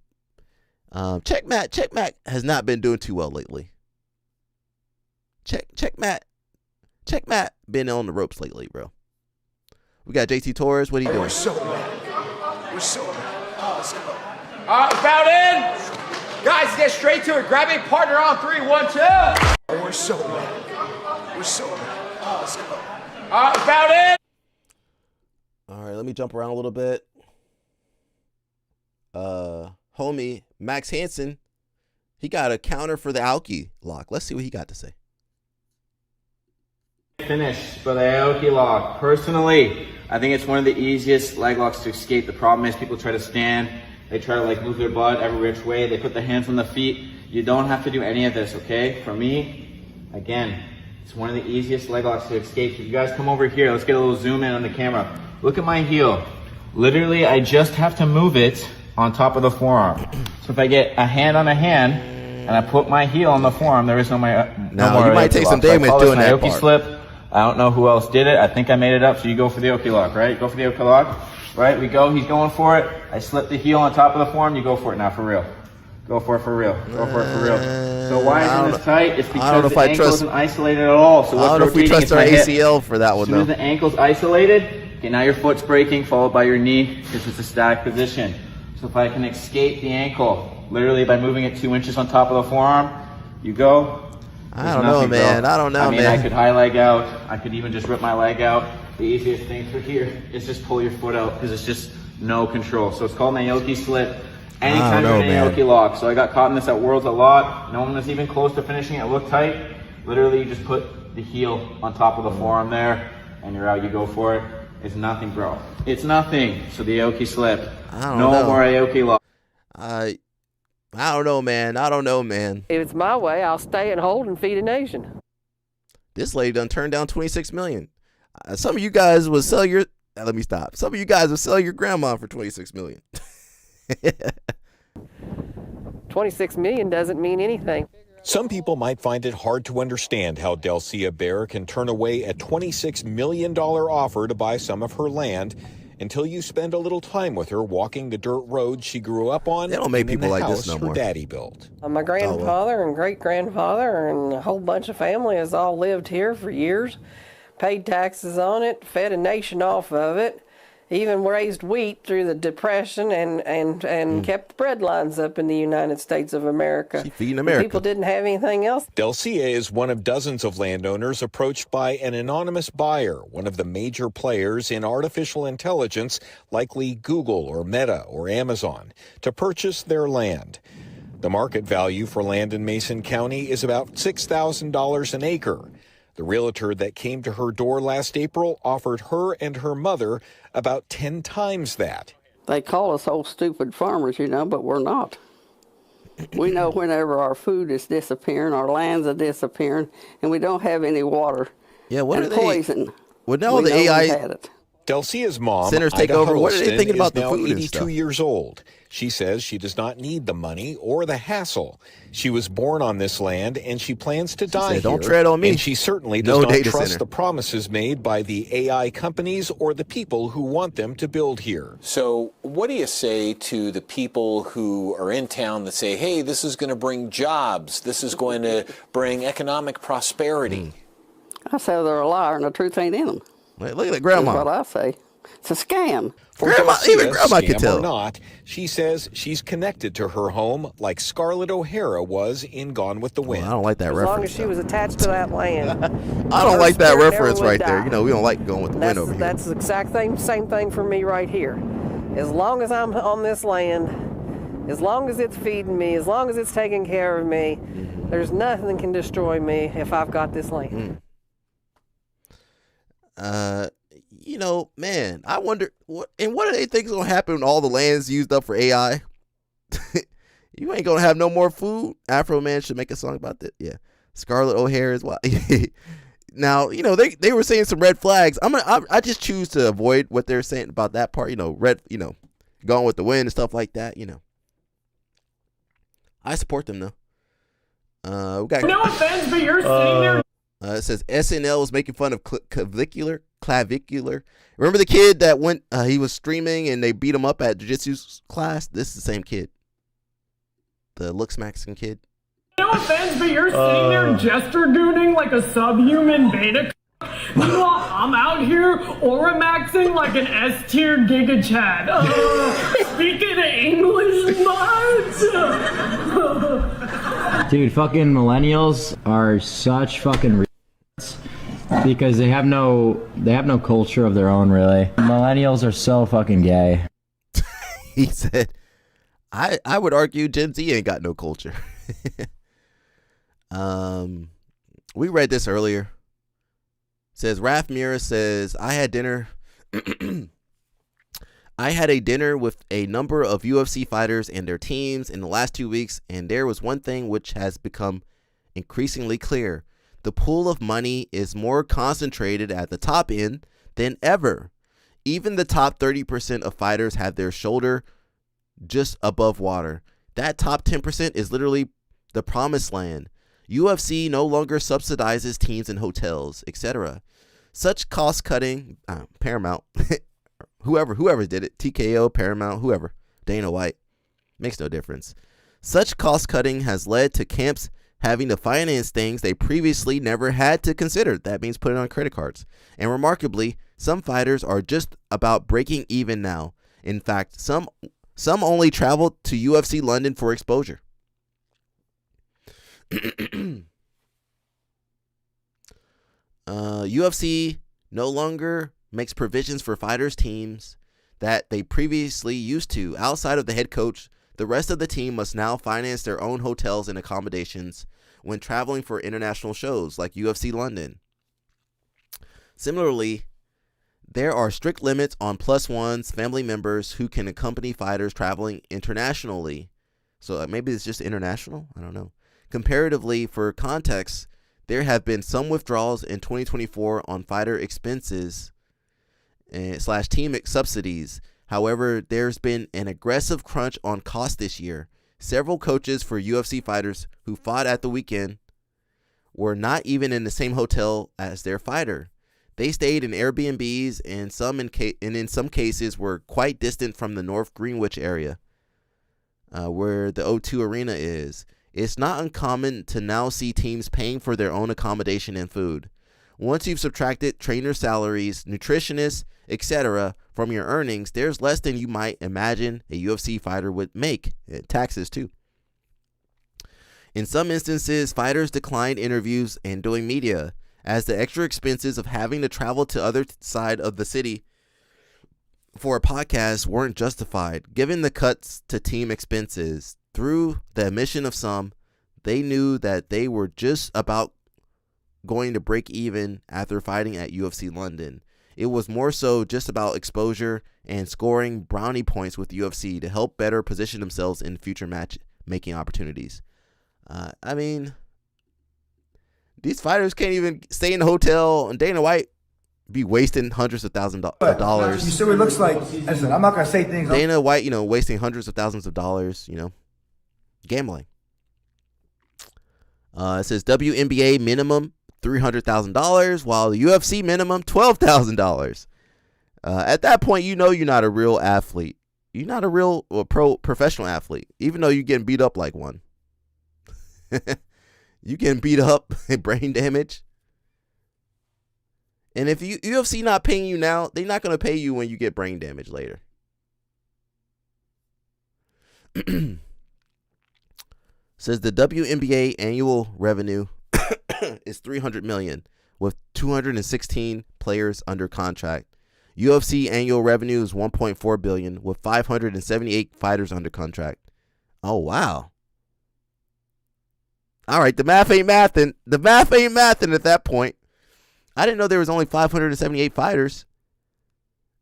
Checkmat has not been doing too well lately. Checkmat been on the ropes lately, bro. We got JT Torres. What are you doing? We're so mad. Let's go. About in. Guys, get straight to it. Grabbing partner on 3, 1, 2. We're so mad. Let's go. About in. All right, let me jump around a little bit. Homie Max Hansen, he got a counter for the Aoki lock. Let's see what he got to say. Finish for the Aoki lock. Personally, I think it's one of the easiest leg locks to escape. The problem is people try to stand. They try to move their butt every which way. They put the hands on the feet. You don't have to do any of this, okay? For me, again, it's one of the easiest leg locks to escape. So you guys come over here. Let's get a little zoom in on the camera. Look at my heel. Literally, I just have to move it on top of the forearm. So if I get a hand on a hand and I put my heel on the forearm, there is no more. You might take some damage doing that part. Slip. I don't know who else did it. I think I made it up. So you go for the Oki lock, right? Go for the Oki lock. Right, we go. He's going for it. I slip the heel on top of the forearm. You go for it now, for real. Go for it for real. Go for it for real. So why isn't this tight? It's because the ankle isn't isolated at all. So what's I don't know if we trust our ACL for that one, though. As soon as the ankle's isolated, okay, now your foot's breaking, followed by your knee, because it's a static position. So if I can escape the ankle, literally by moving it 2 inches on top of the forearm, you go. I don't know, man. I mean, I could high leg out. I could even just rip my leg out. The easiest thing for here is just pull your foot out, because it's just no control. So it's called an Aoki slip. Anytime you're in an Aoki lock. So I got caught in this at Worlds a lot. No one was even close to finishing it. It looked tight. Literally, you just put the heel on top of the forearm there, and you're out. You go for it. It's nothing, bro. It's nothing. So the Aoki slip. No more Aoki lock. I don't know, man. If it's my way, I'll stay and hold and feed a nation. This lady done turned down $26 million. Some of you guys will sell your. Let me stop. Some of you guys will sell your grandma for $26 million. $26 million doesn't mean anything. Some people might find it hard to understand how Delcia Bear can turn away a $26 million offer to buy some of her land until you spend a little time with her walking the dirt road she grew up on. They don't make people like this no more. Her daddy built. My grandfather and great-grandfather and a whole bunch of family has all lived here for years, paid taxes on it, fed a nation off of it, even raised wheat through the Depression and kept the bread lines up in the United States of America. She feeding America. People didn't have anything else. Delcia is one of dozens of landowners approached by an anonymous buyer, one of the major players in artificial intelligence, likely Google or Meta or Amazon, to purchase their land. The market value for land in Mason County is about $6,000 an acre. The realtor that came to her door last April offered her and her mother about 10 times that. They call us old stupid farmers, but we're not. We know whenever our food is disappearing, our lands are disappearing, and we don't have any water. Yeah, what and are they? Poison. Well, now the AI Delcia's mom, centers take over. What are they thinking about the food and 82 stuff? years old. She says she does not need the money or the hassle. She was born on this land and she plans to die here. Don't tread on me. And she certainly does not trust the promises made by the AI companies or the people who want them to build here. So what do you say to the people who are in town that say, hey, this is going to bring jobs, this is going to bring economic prosperity? I say they're a liar and the truth ain't in them. Wait, look at that grandma. That's what I say. It's a scam. Even grandma can tell. Or not, she says she's connected to her home like Scarlett O'Hara was in Gone with the Wind. I don't like that As reference. long as she was attached to that land. I don't like that spirit reference never would right there. die. You know, we don't like Going with the Wind over here. That's the exact same thing for me right here. As long as I'm on this land, as long as it's feeding me, as long as it's taking care of me, there's nothing that can destroy me if I've got this land. You know, man, I wonder what do they think is gonna happen when all the land's used up for AI? You ain't gonna have no more food. Afro Man should make a song about that. Yeah, Scarlett O'Hara is why. Now, you know, they were saying some red flags. I just choose to avoid what they're saying about that part. You know, Gone with the Wind and stuff like that. You know, I support them though. We got no offense, but you're sitting there. It says SNL was making fun of clavicular. Remember the kid that went? He was streaming and they beat him up at jiu-jitsu class. This is the same kid, the looks Mexican kid. No offense, but you're sitting there gesture-gooning like a subhuman beta. Meanwhile, I'm out here aura-maxing like an S-tier Giga Chad. Speaking of English, much. Dude, fucking millennials are such fucking because they have no culture of their own, really. Millennials are so fucking gay. He said, I would argue Gen Z ain't got no culture. We read this earlier. It says Raf Mira says, I had a dinner with a number of UFC fighters and their teams in the last 2 weeks, and there was one thing which has become increasingly clear. The pool of money is more concentrated at the top end than ever. Even the top 30% of fighters have their shoulder just above water. That top 10% is literally the promised land. UFC no longer subsidizes teams and hotels, etc. Such cost cutting, Paramount, whoever did it, TKO, Paramount, whoever, Dana White, makes no difference. Such cost cutting has led to camps having to finance things they previously never had to consider. That means put it on credit cards. And remarkably, some fighters are just about breaking even now. In fact, some only travel to UFC London for exposure. UFC no longer makes provisions for fighters' teams that they previously used to. Outside of the head coach, the rest of the team must now finance their own hotels and accommodations when traveling for international shows like UFC London. Similarly, there are strict limits on plus ones, family members who can accompany fighters traveling internationally. So maybe it's just international? I don't know. Comparatively, for context, there have been some withdrawals in 2024 on fighter expenses / team subsidies. However, there's been an aggressive crunch on cost this year. Several coaches for UFC fighters who fought at the weekend were not even in the same hotel as their fighter. They stayed in Airbnbs and in some cases were quite distant from the North Greenwich area where the O2 Arena is. It's not uncommon to now see teams paying for their own accommodation and food. Once you've subtracted trainer salaries, nutritionists, etc. from your earnings, there's less than you might imagine a UFC fighter would make. Taxes too. In some instances, fighters declined interviews and doing media, as the extra expenses of having to travel to other side of the city for a podcast weren't justified. Given the cuts to team expenses, through the admission of some, they knew that they were just about going to break even after fighting at UFC London. It was more so just about exposure and scoring brownie points with UFC to help better position themselves in future match-making opportunities. I mean, these fighters can't even stay in the hotel, and Dana White be wasting hundreds of thousands of dollars. You see what it looks like. Listen, I'm not going to say things. Dana White, wasting hundreds of thousands of dollars, gambling. It says WNBA minimum $300,000, while the UFC minimum $12,000. At that point, you're not a real athlete. You're not a real professional athlete, even though you're getting beat up like one. You getting beat up and brain damage. And if UFC not paying you now, they're not going to pay you when you get brain damage later. Says the WNBA annual revenue is $300 million with 216 players under contract. UFC annual revenue is $1.4 billion with 578 fighters under contract. Oh, wow. All right, the math ain't mathing. The math ain't mathing at that point. I didn't know there was only 578 fighters.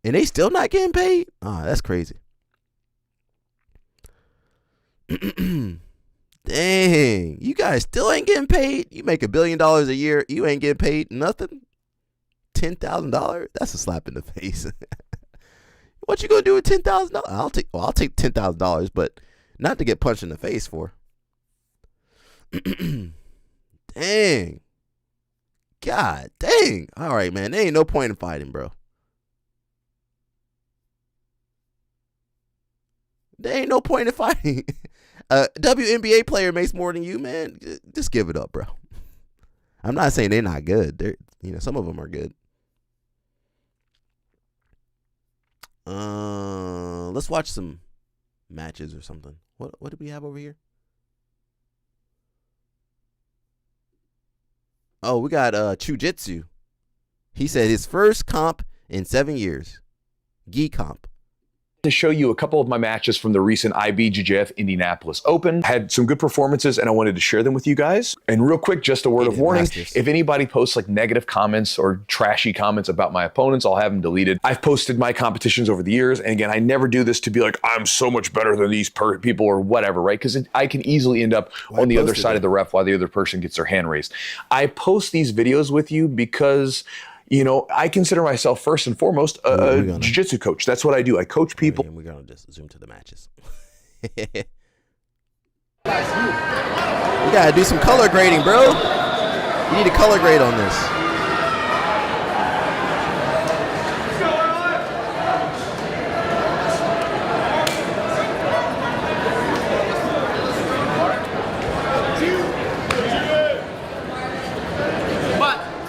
And they still not getting paid? Oh, that's crazy. Dang, you guys still ain't getting paid? You make $1 billion a year, you ain't getting paid nothing? $10,000? That's a slap in the face. What you gonna do with $10,000? I'll take $10,000, but not to get punched in the face for. Dang. God dang. All right, man. There ain't no point in fighting, bro. There ain't no point in fighting. A WNBA player makes more than you, man. Just give it up, bro. I'm not saying they're not good. They're, some of them are good. Let's watch some matches or something. What do we have over here? Oh, we got jujitsu. He said his first comp in 7 years. Gi comp. To show you a couple of my matches from the recent IBJJF Indianapolis Open. Had some good performances and I wanted to share them with you guys. And real quick, just a word of warning. If anybody posts like negative comments or trashy comments about my opponents, I'll have them deleted. I've posted my competitions over the years. And again, I never do this to be like, I'm so much better than these people or whatever, right? Because I can easily end up on the other side of the ref while the other person gets their hand raised. I post these videos with you because I consider myself first and foremost a jiu-jitsu coach. That's what I do. I coach people. We're going to just zoom to the matches. We got to do some color grading, bro. You need a color grade on this.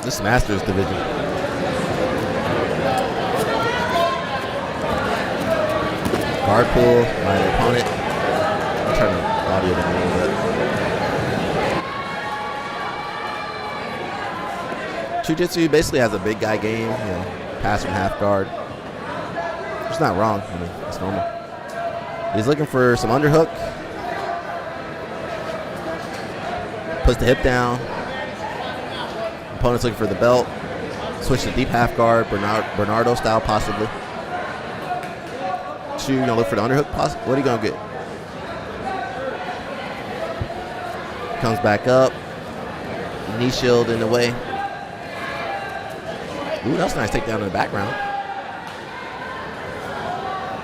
This Masters division. Guard pull, my opponent. I'll turn the audio down a little bit. Jiu-jitsu basically has a big guy game, pass from half guard. It's not wrong, it's normal. He's looking for some underhook. Puts the hip down. Opponent's looking for the belt. Switch to deep half guard, Bernardo style possibly. You gonna look for the underhook? What are you gonna get? Comes back up. Knee shield in the way. Ooh, that's a nice takedown in the background.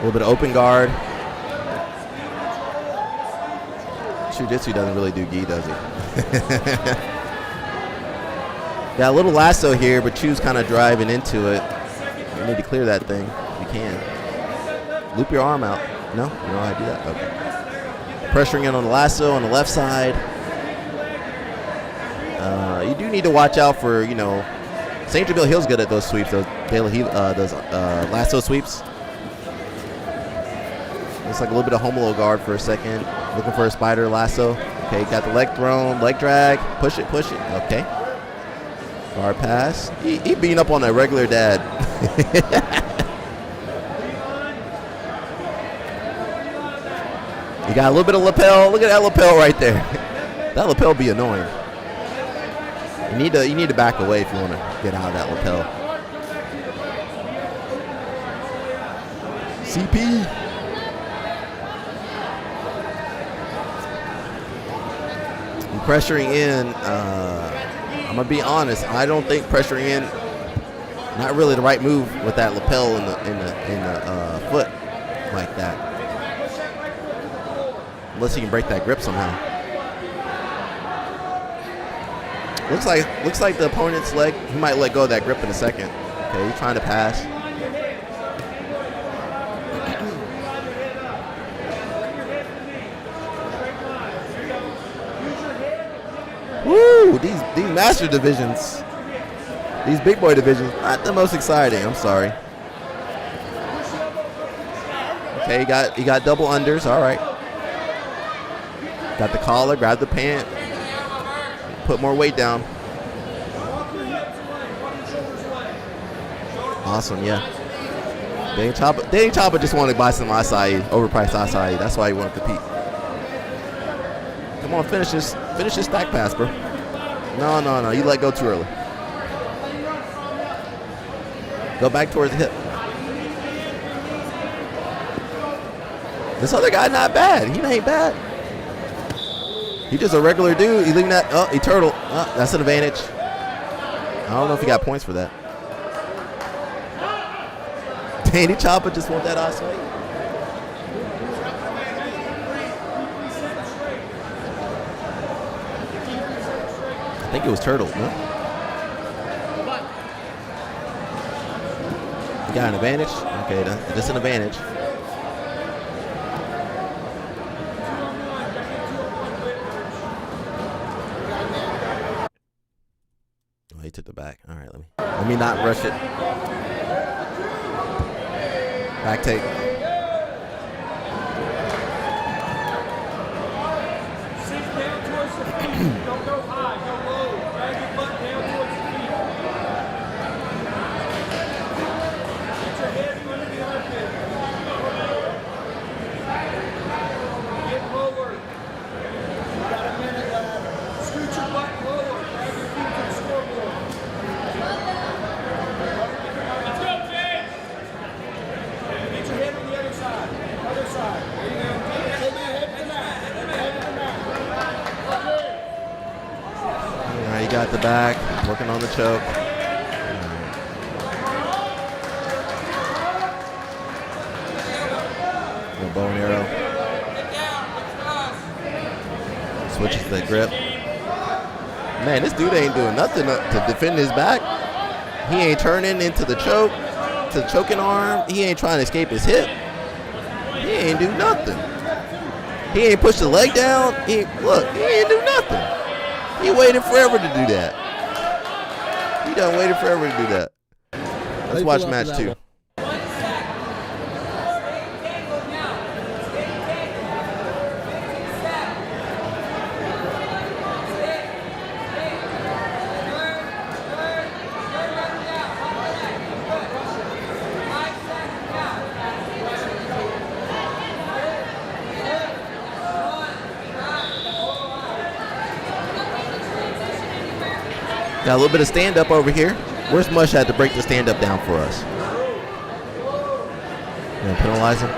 A little bit of open guard. Jiu-jitsu doesn't really do gi, does it? Got a little lasso here, but Chu's kind of driving into it. You need to clear that thing if you can. Loop your arm out. No? You know how to do that? Okay. Pressuring in on the lasso on the left side. You do need to watch out for, St. Jamil Hill's good at those sweeps, those lasso sweeps. Looks like a little bit of homolo guard for a second. Looking for a spider lasso. Okay, got the leg thrown, leg drag. Push it. Okay. Guard pass. He beating up on a regular dad. You got a little bit of lapel. Look at that lapel right there. That lapel be annoying. You need to back away if you want to get out of that lapel. CP. And pressuring in. I'm gonna be honest. I don't think pressuring in. Not really the right move with that lapel in the foot like that. Unless he can break that grip somehow. Looks like the opponent's leg. He might let go of that grip in a second. Okay, he's trying to pass. Woo! These master divisions. These big boy divisions, not the most exciting. I'm sorry. Okay, he got double unders. All right. Got the collar, grab the pant, put more weight down. Awesome, yeah. Dang Choppa just wanted to buy some acai, overpriced acai. That's why he wanted to compete. Come on, finish this stack pass, bro. No, you let go too early. Go back towards the hip. This other guy not bad. He ain't bad. He just a regular dude. He leaving that. Oh, he turtle. Oh, that's an advantage. I don't know if he got points for that. Danny Choppa just want that acai. I think it was turtle, no? You got an advantage? Okay, that's an advantage. Oh, he took the back. All right, let me not rush it. Back take. Don't go high, go low. Drag your butt down towards the feet. Get your head under the armpit. Get lower. You got a minute left. Scoot your butt lower. Drag your feet to the scoreboard. Let's go, James. Get your head on the other side. Other side. There you go. Take your head to the mat. Head to the mat. All right, you got the back, working on the choke. Little bow and arrow. Switches the grip. Man, this dude ain't doing nothing to defend his back. He ain't turning into the choke, to the choking arm. He ain't trying to escape his hip. He ain't do nothing. He ain't pushed the leg down. He ain't do nothing. He waited forever to do that. He done waited forever to do that. Let's watch match 2. Got a little bit of stand-up over here. Where's Mush had to break the stand-up down for us? Gonna penalize him.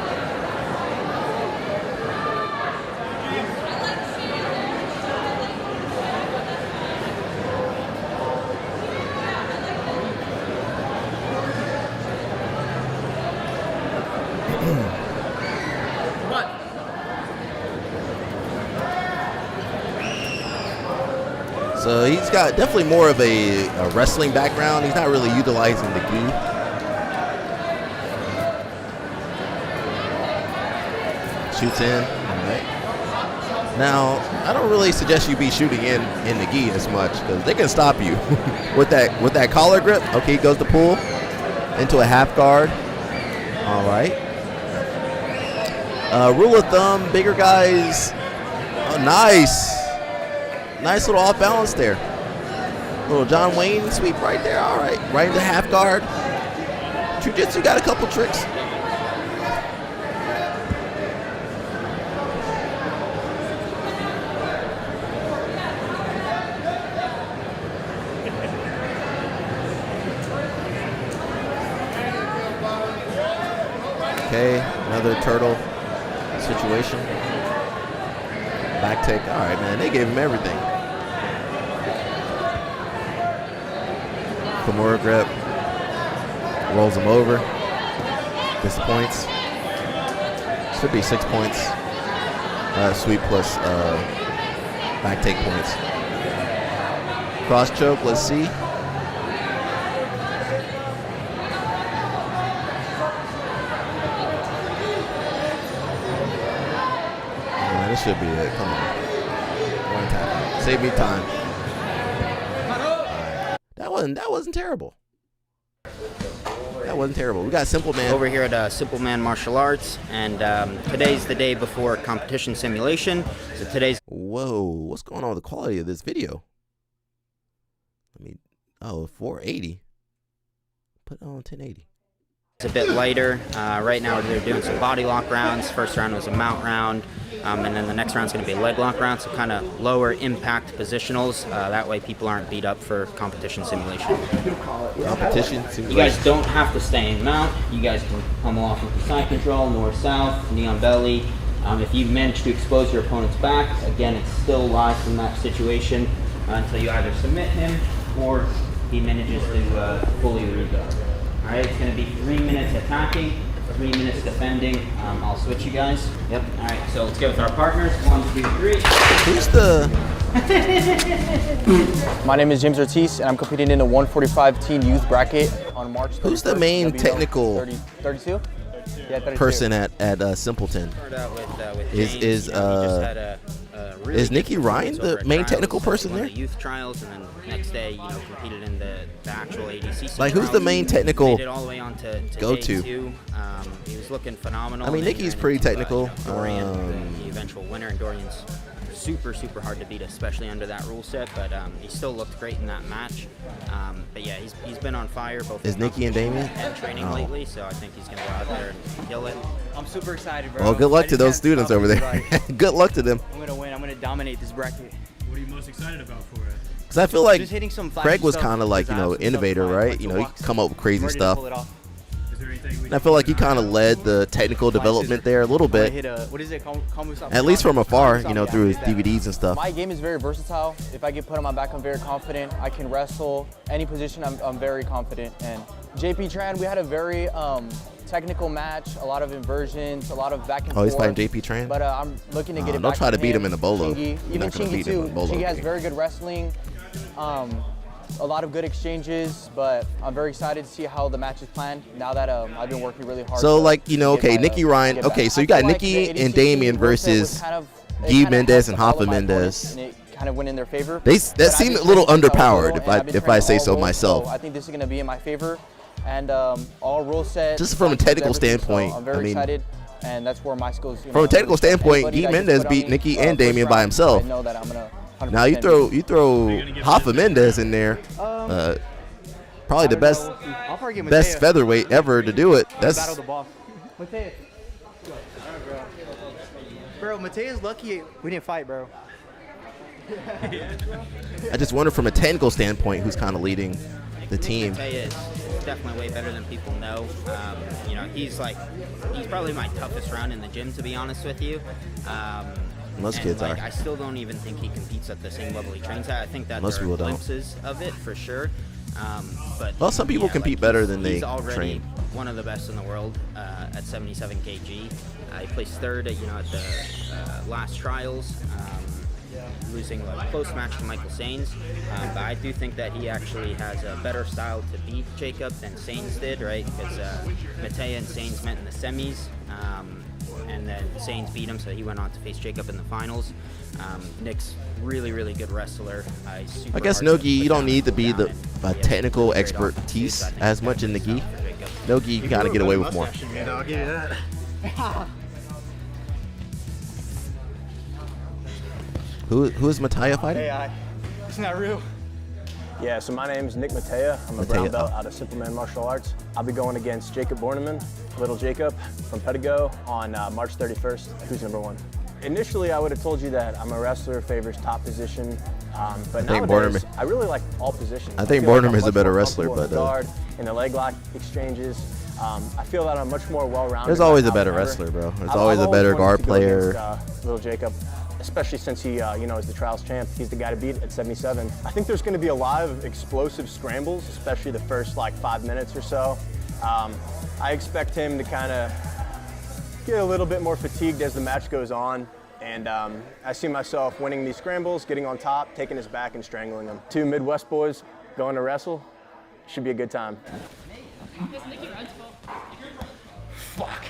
So he's got definitely more of a wrestling background. He's not really utilizing the gi. Shoots in. All right. Now, I don't really suggest you be shooting in the gi as much because they can stop you with that collar grip. Okay, he goes to pull into a half guard. All right. Rule of thumb, bigger guys. Oh, nice. Nice little off balance there. Little John Wayne sweep right there. All right. Right into half guard. Jiu-Jitsu got a couple tricks. Okay. Another turtle situation. Back take. All right, man. They gave him everything. Kimura grip. Rolls him over. Disappoints. Should be 6 points. Sweep plus back take points. Cross choke. Let's see. This should be it. Come on. One time. Save me time. That wasn't terrible. That wasn't terrible. We got Simple Man over here at Simple Man Martial Arts, and today's the day before competition simulation. So today's. Whoa, what's going on with the quality of this video? 480. Put it on 1080. It's a bit lighter. Right now they're doing some body lock rounds. First round was a mount round, and then the next round's going to be a leg lock round, so kind of lower impact positionals. That way people aren't beat up for competition simulation. Competition simulation. You guys don't have to stay in mount. You guys can come off with the side control, north-south, knee on belly. If you manage to expose your opponent's back, again, it's still live from that situation until you either submit him or he manages to fully re-guard. All right, it's going to be 3 minutes attacking, 3 minutes defending. I'll switch you guys. Yep. All right, so let's go with our partners. 1, 2, 3. Who's the... My name is James Ortiz, and I'm competing in the 145 teen youth bracket on March 31st. Who's the main technical 32? Yeah, 32. person at Simpleton? Is Nikki Ryan the main technical person there? The youth trials, and then next day, competed in the actual ADCC. Like, who's the main technical Made it all the way on to go-to? He was looking phenomenal. I mean, Nikki's pretty technical. Dorian, the eventual winner, and Dorian's super hard to beat, especially under that rule set. But he still looked great in that match. But yeah, he's been on fire both. Is Nikki and Damien? And training lately, so I think he's gonna go out there and kill it. I'm super excited, bro. Well, good luck to those students over there. Good luck to them. I'm gonna win. I'm gonna dominate this bracket. What are you most excited about for it? Because I feel like Just hitting some Craig was stuff, kind of like, innovator, right? He come up with crazy stuff. And I feel like he kind of led the technical development there a little bit. What is it? At least from afar, through his DVDs and stuff. My game is very versatile. If I get put on my back, I'm very confident. I can wrestle any position. I'm very confident. And JP Tran, we had a very technical match, a lot of inversions, a lot of back and forth. Oh, he's fighting JP Tran? But I'm looking to get it back. Don't try to beat him in the bolo. Chingy. Even Chingy too. Chingy has very good wrestling. A lot of good exchanges, but I'm very excited to see how the match is planned now that I've been working really hard. So, Nikki Ryan. Okay, so you got Nikki and Damien versus Guy Mendez and Hoffa Mendez. And it kind of went in their favor. That seemed a little underpowered, if I say so myself. So I think this is going to be in my favor, and all rule set. Just from a technical standpoint, so I'm very excited, and that's where my skills. From a technical standpoint, Guy Mendez beat Nikki and Damien by himself. I know that I'm gonna. Now you throw Hoffa Mendez in there, probably the best featherweight ever to do it. That's bro. Matea's lucky we didn't fight, bro. I just wonder from a technical standpoint who's kind of leading the team. Matea is definitely way better than people know. He's probably my toughest round in the gym, to be honest with you. Most kids are. I still don't even think he competes at the same level he trains at. I think that most there are people glimpses of it for sure. But some people compete better than they he's already train. One of the best in the world at 77 kg. He placed third at the last trials, losing a close match to Michael Sains. But I do think that he actually has a better style to beat Jacob than Sains did, right? Because Matea and Sains met in the semis. And then Sains beat him, so he went on to face Jacob in the finals. Nick's really good wrestler. I guess Nogi, you don't need to be the technical expertise as much in the gi. Nogi, you gotta get away with more. I'll give you that. Who is Matea fighting? AI. Isn't that real? Yeah, so my name's Nick Matea. I'm a brown belt out of Simple Man Martial Arts. I'll be going against Jacob Borneman, Little Jacob from Pedigo on March 31st. Who's number one? Initially, I would have told you that I'm a wrestler, favors top position, but nowadays, I really like all positions. I think Borneman is a better wrestler, but guard, in the leg lock exchanges, I feel that I'm much more well-rounded. There's always a better wrestler, bro. There's always a better guard player. Little Jacob, especially since he, is the trials champ. He's the guy to beat at 77. I think there's going to be a lot of explosive scrambles, especially the first 5 minutes or so. I expect him to kind of get a little bit more fatigued as the match goes on. And I see myself winning these scrambles, getting on top, taking his back and strangling him. 2 Midwest boys going to wrestle. Should be a good time. Fuck.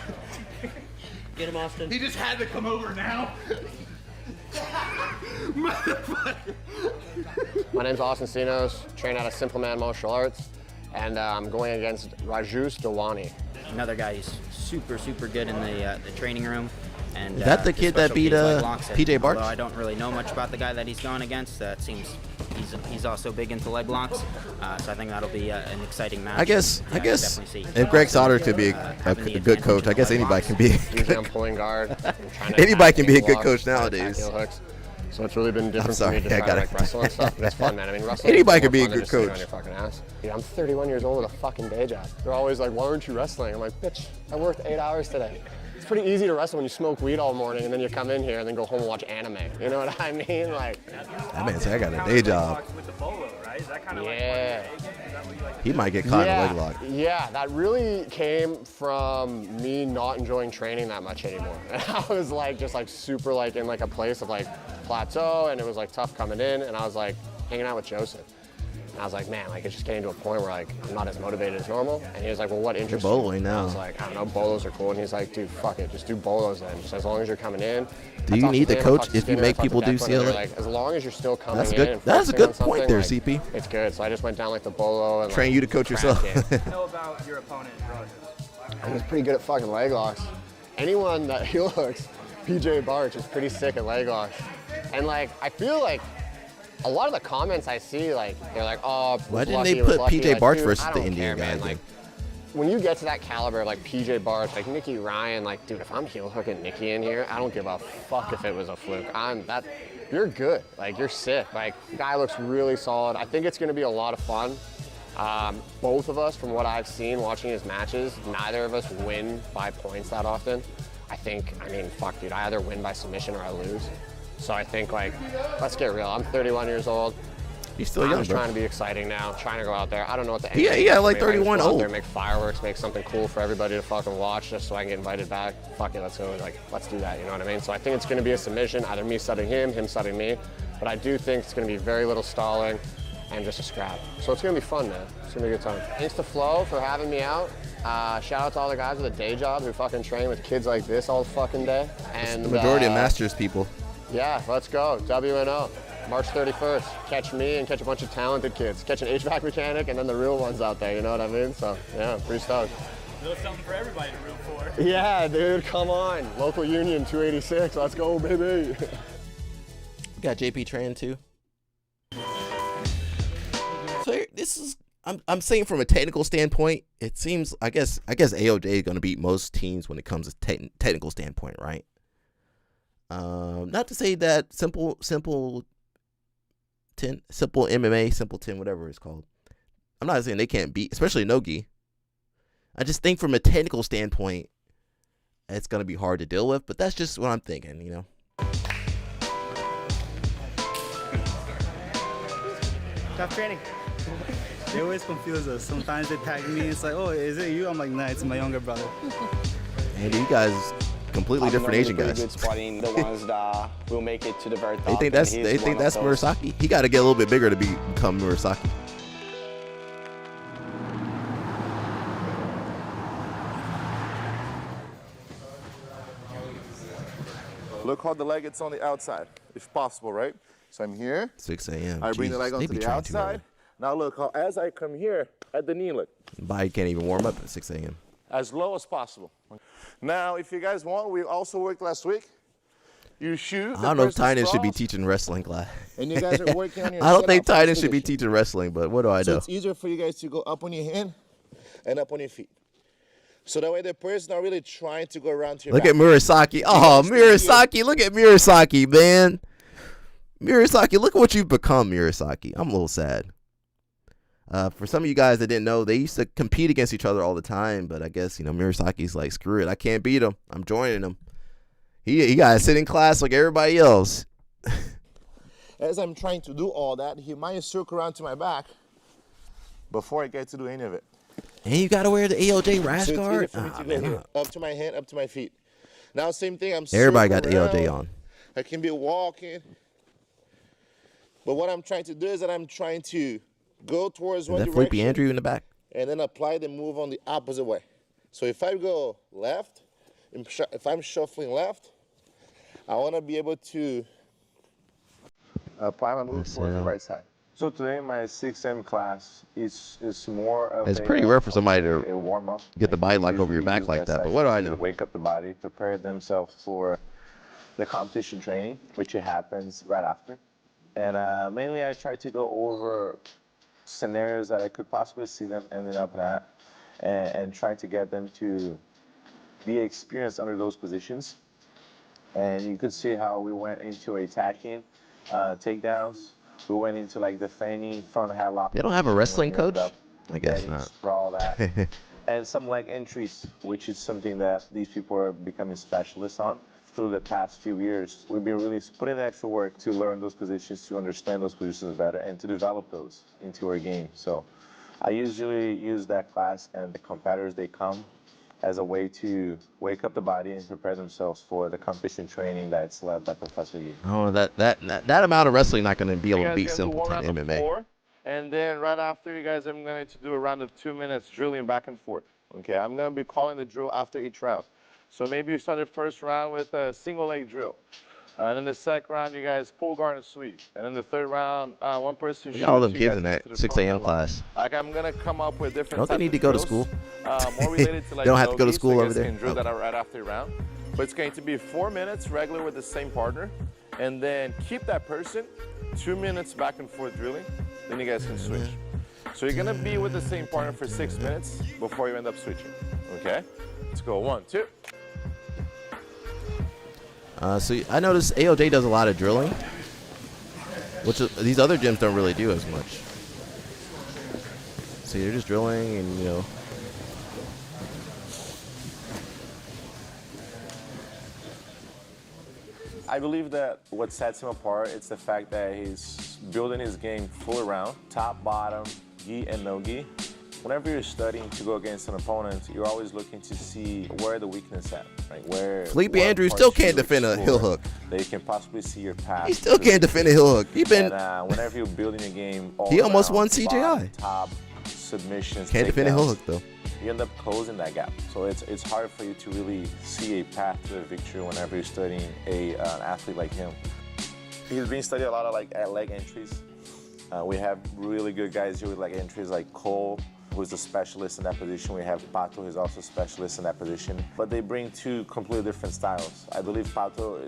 Get him, Austin. He just had to come over now. Motherfucker. My name's Austin Sinos, train out of Simple Man Martial Arts, and I'm going against Rajus Dewani. Another guy who's super good in the training room. And Is that the kid that beat PJ Barch? Although I don't really know much about the guy that he's going against. That seems he's also big into leg locks. So I think that'll be an exciting match. I guess if Greg Sauter could be a good coach, I guess anybody can be. Usually I'm pulling guard. Anybody can be a good coach nowadays. So it's really been different for me to try to like wrestle and stuff. It's fun, man. I mean, wrestling. Anybody can be a good coach. On your fucking ass. Dude, I'm 31 years old with a fucking day job. They're always like, "Why aren't you wrestling?" I'm like, "Bitch, I worked 8 hours today." It's pretty easy to wrestle when you smoke weed all morning and then you come in here and then go home and watch anime. You know what I mean? Like. That man said, "I got a day job." Yeah. He might get caught in a leg lock. Yeah, that really came from me not enjoying training that much anymore. And I was like, just like super like in like a place of like plateau, and it was like tough coming in, and I was like hanging out with Joseph. And I was like, man, like it's just getting to a point where like I'm not as motivated as normal. And he was like, well, what interests you? Boloing now. I was like, I don't know, bolos are cool. And he's like, dude, fuck it, just do bolos then. Just as long as you're coming in. Do you need the coach if you make people do CLA? Like, as long as you're still coming That's in. good. And That's a good point there, like, CP. It's good. So I just went down like the bolo and train like, you to coach yourself. know about your opponent, Rogers? I was pretty good at fucking leg locks. Anyone that heel hooks PJ Barch is pretty sick at leg locks. And like, I feel like a lot of the comments I see, like, they're like, oh, why didn't they put PJ Barch versus the Indian guy? Like, when you get to that caliber, like PJ Barch, like Nicky Ryan, like, dude, if I'm heel hooking Nicky in here, I don't give a fuck if it was a fluke. You're good. Like, you're sick. Like, the guy looks really solid. I think it's going to be a lot of fun. Both of us, from what I've seen watching his matches, neither of us win by points that often. I mean, fuck, dude, I either win by submission or I lose. So I think, like, let's get real. I'm 31 years old. He's still young, I'm bro. trying to be exciting now, trying to go out there. I don't know what the end Yeah, like is. 31 Go out old. there, make fireworks, make something cool for everybody to fucking watch just so I can get invited back. Fuck it, let's go. Like, let's do that, you know what I mean? So I think it's going to be a submission, either me setting him setting me. But I do think it's going to be very little stalling and just a scrap. So it's going to be fun, man. It's going to be a good time. Thanks to Flo for having me out. Shout out to all the guys with a day job who fucking train with kids like this all fucking day. And The majority of Masters people. Yeah, let's go. WNO. March 31st. Catch me and catch a bunch of talented kids. Catch an HVAC mechanic and then the real ones out there, you know what I mean? So, yeah, pretty stoked. There's something for everybody to root for. Yeah, dude, come on. Local Union 286. Let's go, baby. We got JP training too. So here, this is I'm saying from a technical standpoint, it seems I guess AOJ is going to beat most teams when it comes to technical standpoint, right? Not to say that simple MMA, simple 10, whatever it's called. I'm not saying they can't beat, especially no-gi. I just think from a technical standpoint, it's going to be hard to deal with, but that's just what I'm thinking, you know? Tough training. They always confuse us. Sometimes they tag me. It's like, oh, is it you? I'm like, nah, it's my younger brother. And you guys, completely different Asian guys. Good spotting the ones that will make it to the very top. They think that's Murasaki. He got to get a little bit bigger to become Murasaki. Look how the leg is on the outside, if possible, right? So I'm here. 6 a.m. I bring the leg onto the outside. Now look how, as I come here at the knee, look. Body can't even warm up at 6 a.m. As low as possible. Now, if you guys want, we also worked last week. You shoot. I don't know if Tynan should be teaching wrestling class. And you guys are working on your I don't think setup Tynan should be teaching wrestling, but what do I So know? it's easier for you guys to go up on your hand and up on your feet. So that way the person's not really trying to go around to your Look back. at Murasaki. Oh, Murasaki. Look at Murasaki, man. Murasaki, look at what you've become, Murasaki. I'm a little sad. For some of you guys that didn't know, they used to compete against each other all the time, but I guess, Murasaki's like, screw it. I can't beat him. I'm joining him. He got to sit in class like everybody else. As I'm trying to do all that, he might circle around to my back before I get to do any of it. And you got to wear the AOJ rash So it's guard? easier for me to go here, up to my hand, up to my feet. Now, same thing. I'm Everybody got the circling AOJ around. on. I can be walking. But what I'm trying to do is that I'm trying to go towards Is one that direction. Felipe Andrew in the back? And then apply the move on the opposite way. So if I go left, if I'm shuffling left, I want to be able to apply my move towards the right side. So today my 6M class is more of It's pretty rare for somebody to a warm-up. get the body lock over your back like that, but what do I know? Wake up the body, prepare themselves for the competition training, which happens right after. And mainly I try to go over scenarios that I could possibly see them ending up at and try to get them to be experienced under those positions. And you could see how we went into attacking, takedowns. We went into like defending front headlock. They don't have a wrestling coach? I guess not. For all that. And some leg entries, which is something that these people are becoming specialists on. Through the past few years, we've been really putting in extra work to learn those positions, to understand those positions better, and to develop those into our game. So I usually use that class and the competitors, they come as a way to wake up the body and prepare themselves for the competition training that's led by Professor Yi. Oh, that amount of wrestling not going to be able to beat Simpleton MMA. Floor, and then right after, you guys, I'm going to do a round of 2 minutes drilling back and forth. Okay, I'm going to be calling the drill after each round. So maybe you start the first round with a single leg drill. And then the second round, you guys pull guard and sweep. And then the third round, one person shoots. All them kids in that 6 a.m. class. Like, I'm going to come up with different Don't they need to go to school? More related to like they don't have to go to school so over there? Can drill that out right after the round. But it's going to be 4 minutes regular with the same partner. And then keep that person 2 minutes back and forth drilling. Then you guys can switch. So you're going to be with the same partner for 6 minutes before you end up switching. Okay? Let's go. 1, 2. So I noticed AOJ does a lot of drilling, which these other gyms don't really do as much. So you're just drilling and, you know. I believe that what sets him apart is the fact that he's building his game full around, top, bottom, gi and no gi. Whenever you're studying to go against an opponent, you're always looking to see where the weakness at, right? Where Felipe Andrews still can't defend a heel hook. They can possibly see your path. He still can't defend a heel hook. And whenever you're building your game, he almost won CJI. Top submissions. Can't defend a heel hook though. You end up closing that gap. So it's hard for you to really see a path to a victory whenever you're studying an athlete like him. He's been studying a lot of like leg entries. We have really good guys here with leg entries like Cole, who's a specialist in that position. We have Pato, who's also a specialist in that position. But they bring two completely different styles. I believe Pato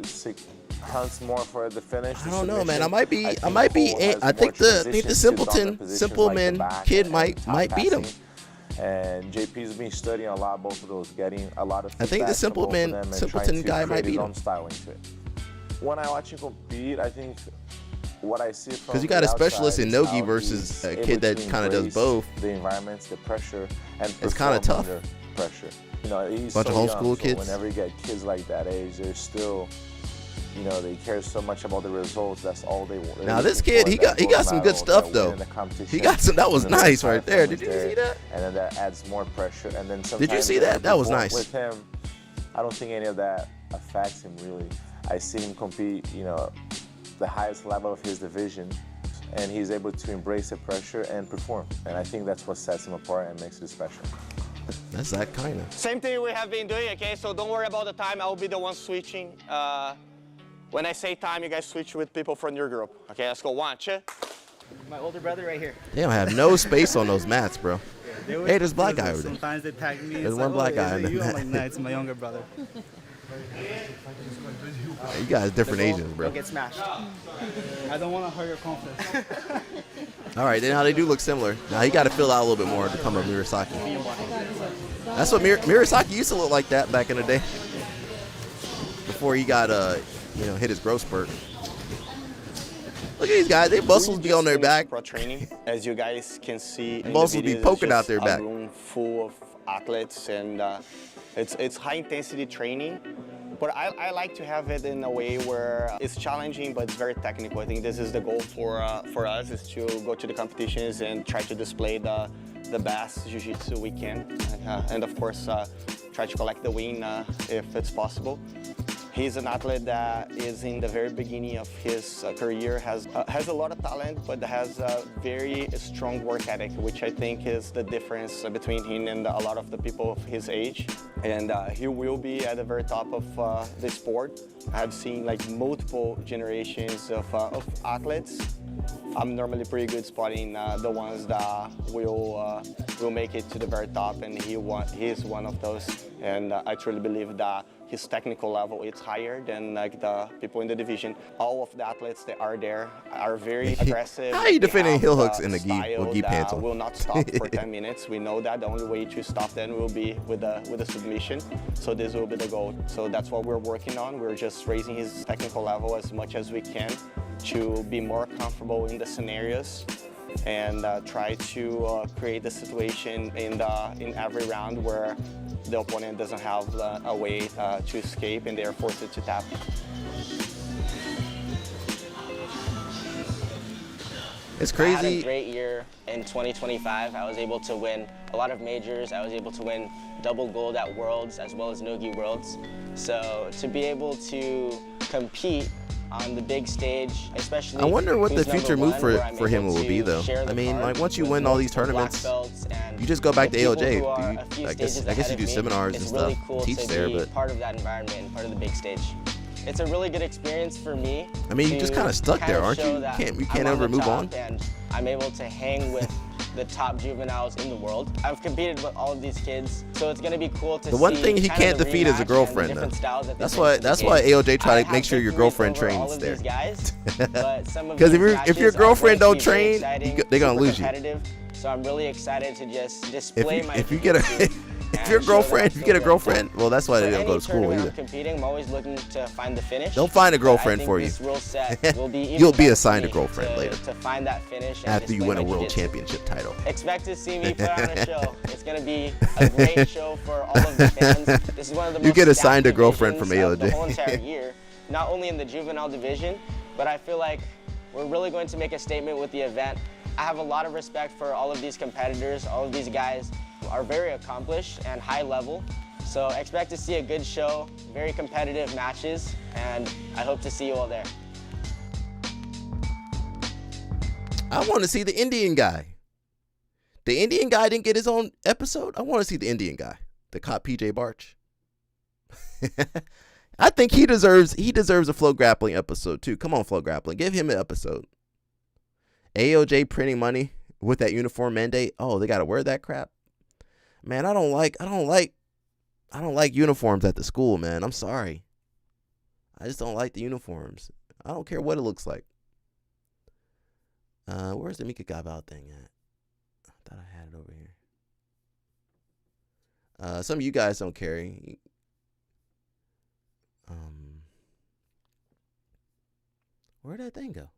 hunts more for the finish. I don't know, man. I think the Simpleton kid might beat him. And JP's been studying a lot, both of those, getting a lot of. I think the Simpleton guy might beat him. Style into it. When I watch him compete, I think what I see from because you got a specialist in no-gi versus a kid that kind of does both. The environments, the pressure, and it's kind of tough. Under pressure. You know, he's bunch of homeschool kids. So whenever you get kids like that age, they're still, you know, they care so much about the results. That's all they want. Now this kid, he got some good stuff though. He got some. That was nice right there. Did you see that? And then that adds more pressure. And then sometimes. Did you see that? That was nice. With him, I don't think any of that affects him really. I see him compete, you know, the highest level of his division, and he's able to embrace the pressure and perform. And I think that's what sets him apart and makes it special. That's that kind of. Same thing we have been doing, okay? So don't worry about the time. I will be the one switching. When I say time, you guys switch with people from your group. Okay, let's go. 1, 2. My older brother right here. They don't have no space on those mats, bro. Hey, there's a black guy over there. Sometimes they tag me. There's one black guy in there. I'm like, nah, it's my younger brother. You guys different Asians, bro. Don't get smashed. I don't want to hurt your confidence. All right, then how they do look similar. Now he got to fill out a little bit more to become a Mirasaki. That's what Mirasaki used to look like that back in the day. Before he got hit his growth spurt. Look at these guys. They muscles be on their back. Pro training, as you guys can see. Muscles be poking out their back. A room full of athletes, and it's high intensity training. But I like to have it in a way where it's challenging, but it's very technical. I think this is the goal for us, is to go to the competitions and try to display the best jiu-jitsu we can. And of course, try to collect the win if it's possible. He's an athlete that is in the very beginning of his career, has a lot of talent, but has a very strong work ethic, which I think is the difference between him and a lot of the people of his age. And he will be at the very top of the sport. I've seen like multiple generations of athletes I'm normally pretty good spotting the ones that will make it to the very top, and he is one of those. And I truly believe that his technical level is higher than like the people in the division. All of the athletes that are there are very aggressive. How are you defending heel hooks the in the gi with gi style pants that on? will not stop for 10 minutes. We know that the only way to stop them will be with a submission. So this will be the goal. So that's what we're working on. We're just raising his technical level as much as we can to be more comfortable in the scenarios and try to create the situation in every round where the opponent doesn't have a way to escape and they are forced to tap. It's crazy. I had a great year in 2025. I was able to win a lot of majors. I was able to win double gold at Worlds as well as Nogi Worlds. So to be able to compete on the big stage, especially. I wonder what the who's future number move one, for him will be, though. I mean, like once you win all these tournaments, you just go back to ALJ. I guess you do seminars and stuff, really cool teach to there, be but part of that environment and part of the big stage. It's a really good experience for me. I mean, you're just kind of stuck there, aren't you? You can't ever move on. And I'm able to hang with the top juveniles in the world. I've competed with all of these kids, so it's gonna be cool to see. The one thing he can't defeat is a girlfriend, though. That's why ALJ try to make sure your girlfriend trains there. Because if your girlfriend don't train, they're gonna lose you. So I'm really excited to just display my. If you get a girlfriend, well, that's why they don't go to school either. I'm competing, I'm always looking to find the finish. Don't find a girlfriend for you. This rule set will be even You'll be better assigned a for me girlfriend later. To find that finish After you win a world championship title. Expect to see me put on a show. It's going to be a great show for all of the fans. This is one of the most You get assigned a girlfriend stacked from ALJ. divisions of the whole entire year, not only in the juvenile division, but I feel like we're really going to make a statement with the event. I have a lot of respect for all of these competitors. All of these guys are very accomplished and high level. So expect to see a good show, very competitive matches, and I hope to see you all there. I want to see the Indian guy. The Indian guy didn't get his own episode. I want to see the Indian guy, the cop PJ Barch. I think he deserves a Flow Grappling episode too. Come on, Flow Grappling, give him an episode. AOJ printing money with that uniform mandate. Oh, they gotta wear that crap. Man, I don't like uniforms at the school, man. I'm sorry. I just don't like the uniforms. I don't care what it looks like. Where's the Mica Gabal thing at? I thought I had it over here. Some of you guys don't carry. Where'd that thing go?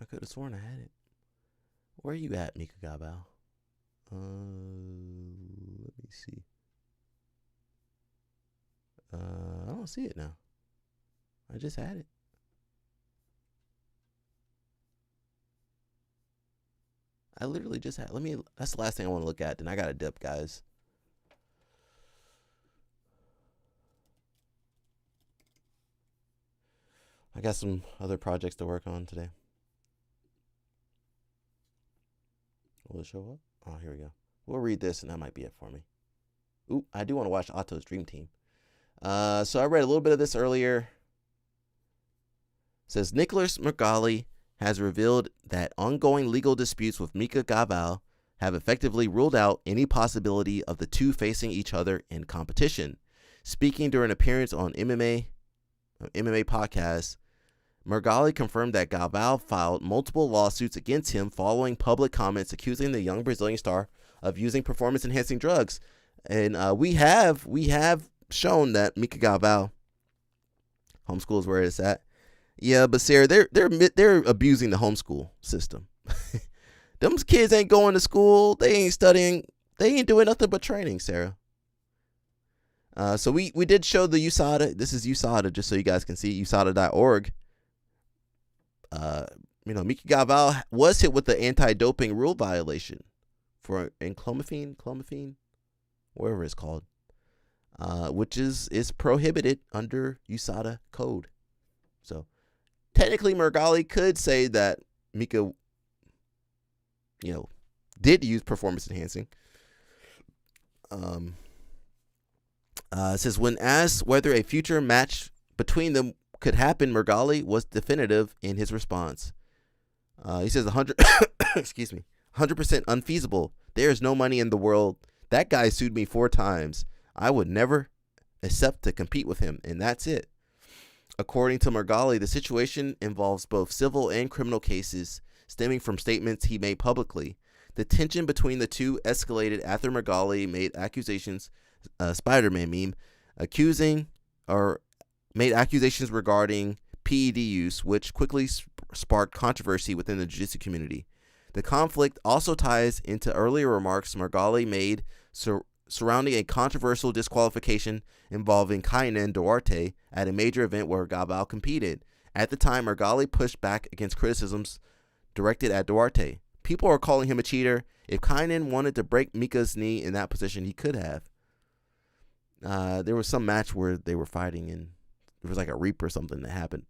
I could have sworn I had it. Where are you at, Mica Gabal? Let me see. I don't see it now. I just had it. I literally just had. That's the last thing I want to look at. Then I gotta dip, guys. I got some other projects to work on today. Will it show up? Oh, here we go. We'll read this, and that might be it for me. Ooh, I do want to watch Otto's Dream Team. So I read a little bit of this earlier. It says, Nicholas Meregali has revealed that ongoing legal disputes with Mica Gabal have effectively ruled out any possibility of the two facing each other in competition. Speaking during an appearance on MMA podcast, Meregali confirmed that Gabal filed multiple lawsuits against him following public comments accusing the young Brazilian star of using performance-enhancing drugs. And we have shown that Mica Gabal, homeschool is where it's at. Yeah, but Sarah, they're abusing the homeschool system. Them kids ain't going to school. They ain't studying. They ain't doing nothing but training, Sarah. So we did show the USADA. This is USADA, just so you guys can see, USADA.org. Mica Gabal was hit with the anti-doping rule violation for clomiphene, whatever it's called, which is prohibited under USADA code. So technically, Meregali could say that Mica, did use performance enhancing. It says when asked whether a future match between them could happen, Meregali was definitive in his response. He says 100% unfeasible. There is no money in the world. That guy sued me 4 times. I would never accept to compete with him, and that's it. According to Meregali, the situation involves both civil and criminal cases stemming from statements he made publicly. The tension between the two escalated after Meregali made accusations, Spider-Man meme, made accusations regarding PED use, which quickly sparked controversy within the jiu-jitsu community. The conflict also ties into earlier remarks Meregali made surrounding a controversial disqualification involving Kaynan Duarte at a major event where Galvão competed. At the time, Meregali pushed back against criticisms directed at Duarte. People are calling him a cheater. If Kaynan wanted to break Mica's knee in that position, he could have. There was some match where they were fighting and there was like a reap or something that happened.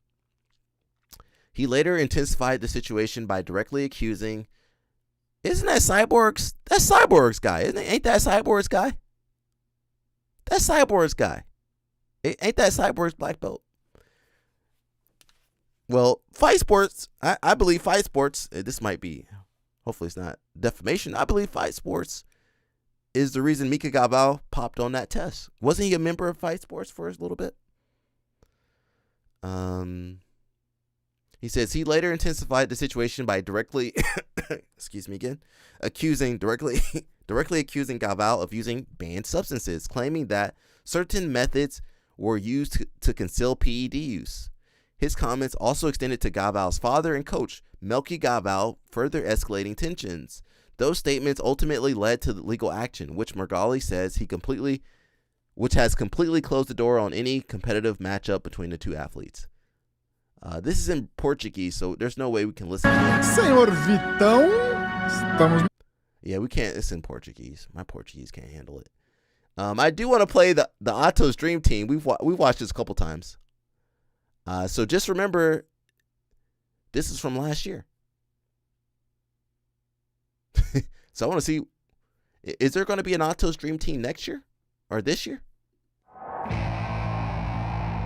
He later intensified the situation by directly accusing, isn't that Cyborg's? That's Cyborg's guy, isn't it? Ain't that Cyborg's guy? That's Cyborg's guy. Ain't that Cyborg's black belt? Well, Fight Sports, I believe Fight Sports, this might be, hopefully it's not defamation. I believe Fight Sports is the reason Mica Galvão popped on that test. Wasn't he a member of Fight Sports for a little bit? He says he later intensified the situation by directly, directly accusing Galvão of using banned substances, claiming that certain methods were used to conceal PED use. His comments also extended to Galvão's father and coach, Melky Galvão, further escalating tensions. Those statements ultimately led to legal action, which Meregali says which has completely closed the door on any competitive matchup between the two athletes. This is in Portuguese, so there's no way we can listen to it. Senhor Vitão, estamos... Yeah, we can't. It's in Portuguese. My Portuguese can't handle it. I do want to play the Atos Dream Team. We've watched this a couple times. So just remember, this is from last year. So I want to see, is there going to be an Atos Dream Team next year or this year?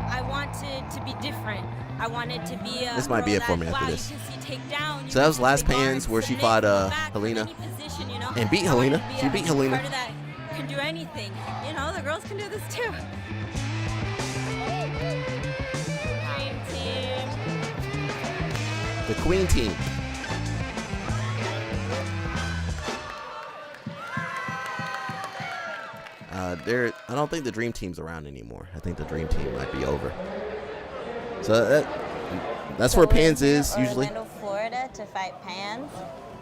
I wanted to be different. I wanted to be a this might be it for me after this. Takedown, so that was last pans where she fought Helena and beat Helena. She beat Helena. That can do anything. You know, the girls can do this too. Dream team. The Queen Team. I don't think the Dream Team's around anymore. I think the Dream Team might be over. So that's where Pans is usually. Orlando, Florida, to fight Pans.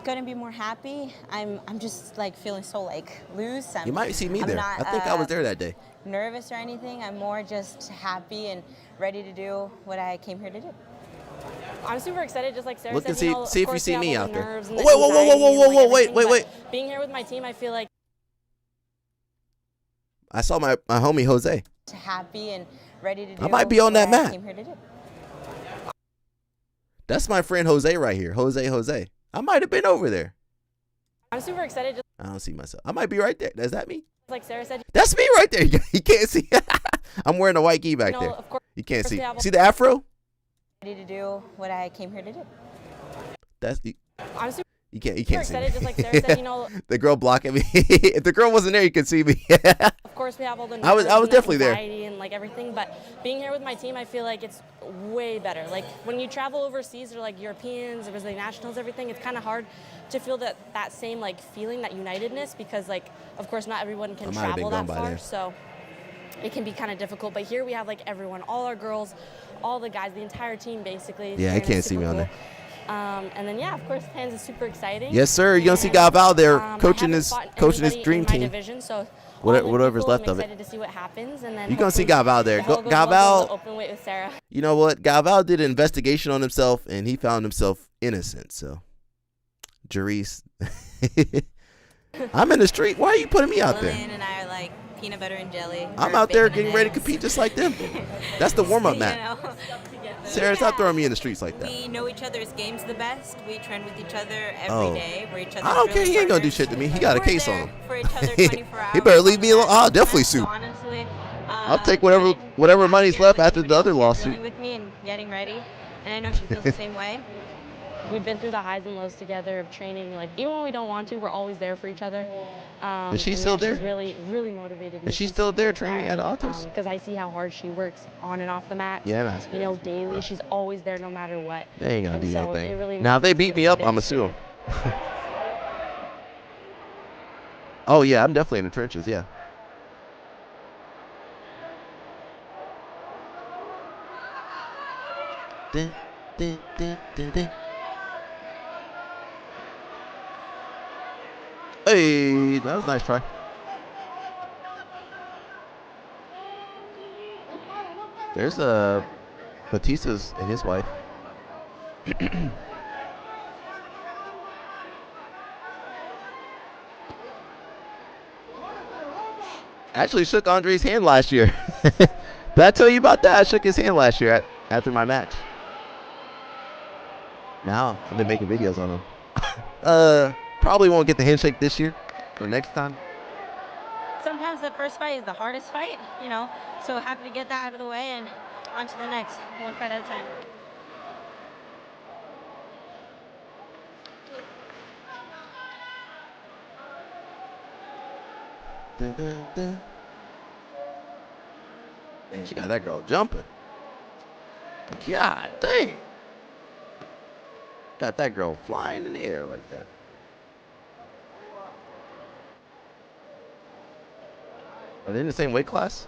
Couldn't be more happy. I'm just like feeling so like loose. You might see me there. Not, I think I was there that day. Nervous or anything. I'm more just happy and ready to do what I came here to do. I'm super excited, just like Sarah Look said. and see if you see me out there. Oh, wait. Being here with my team, I feel like I saw my homie Jose. Happy and ready to do. I might be on that what I mat. came here to do. That's my friend Jose right here. Jose. I might have been over there. I'm super excited. Just I don't see myself. I might be right there. Is that me? like Sarah said. That's me right there. You can't see. I'm wearing a white gi back there. Of course, you can't see. we See the afro? Ready to do what I came here to do. That's I'm super you can't see excited, me. just like Sarah said. You know, the girl blocking me. If the girl wasn't there, you could see me. of course, we have all the I was definitely there. and like everything, but being here with my team, I feel like it's way better. Like when you travel overseas or like Europeans or Brazilian nationals, everything, it's kind of hard to feel that same like feeling, that unitedness, because like of course not everyone can travel that far, so it can be kind of difficult. But here we have like everyone, all our girls, all the guys, the entire team basically. Yeah, I can't see me on there. And then, yeah, of course, Pans is super exciting. Yes, sir. You're going to see Galvão there coaching his dream in team. my division, so whatever's left of it. I'm excited to see what happens. And then you're going to see Galvão there. Galvão, open weight with Sarah. You know what? Galvão did an investigation on himself, and he found himself innocent. So, Jerice, I'm in the street. Why are you putting me out there? Lillian and I are like peanut butter and jelly. I'm out there getting ready to compete just like them. That's the warm-up mat. Sarah, stop throwing me in the streets like that. We know each other's games the best. We train with each other every day. We're each other's I don't care. really He ain't going to do partners. shit to me. He got a We're case there on him. for each other 24 hours. He better leave me alone. I'll definitely sue. Honestly, I'll take whatever money's left after the other lawsuit. With me and getting ready, and I know she feels the same way. We've been through the highs and lows together of training. Like even when we don't want to, we're always there for each other. Is she still there? She's really, really motivated. Is she still there training at Autos? Because I see how hard she works on and off the mat. Yeah, that's you know, daily. She's always there, no matter what. They ain't gonna do so anything. Really now, if they beat me up, I'ma sue them. Oh yeah, I'm definitely in the trenches. Yeah. Dun, dun, dun, dun, dun. Hey, that was a nice try. There's Batista's and his wife. Actually shook Andre's hand last year. Did I tell you about that? I shook his hand last year after my match. Now I've been making videos on him. Probably won't get the handshake this year or next time. Sometimes the first fight is the hardest fight, you know, so happy to get that out of the way and on to the next, one fight at a time. Dun, dun, dun. Man, she got that girl jumping. God dang. Got that girl flying in the air like that. Are they in the same weight class?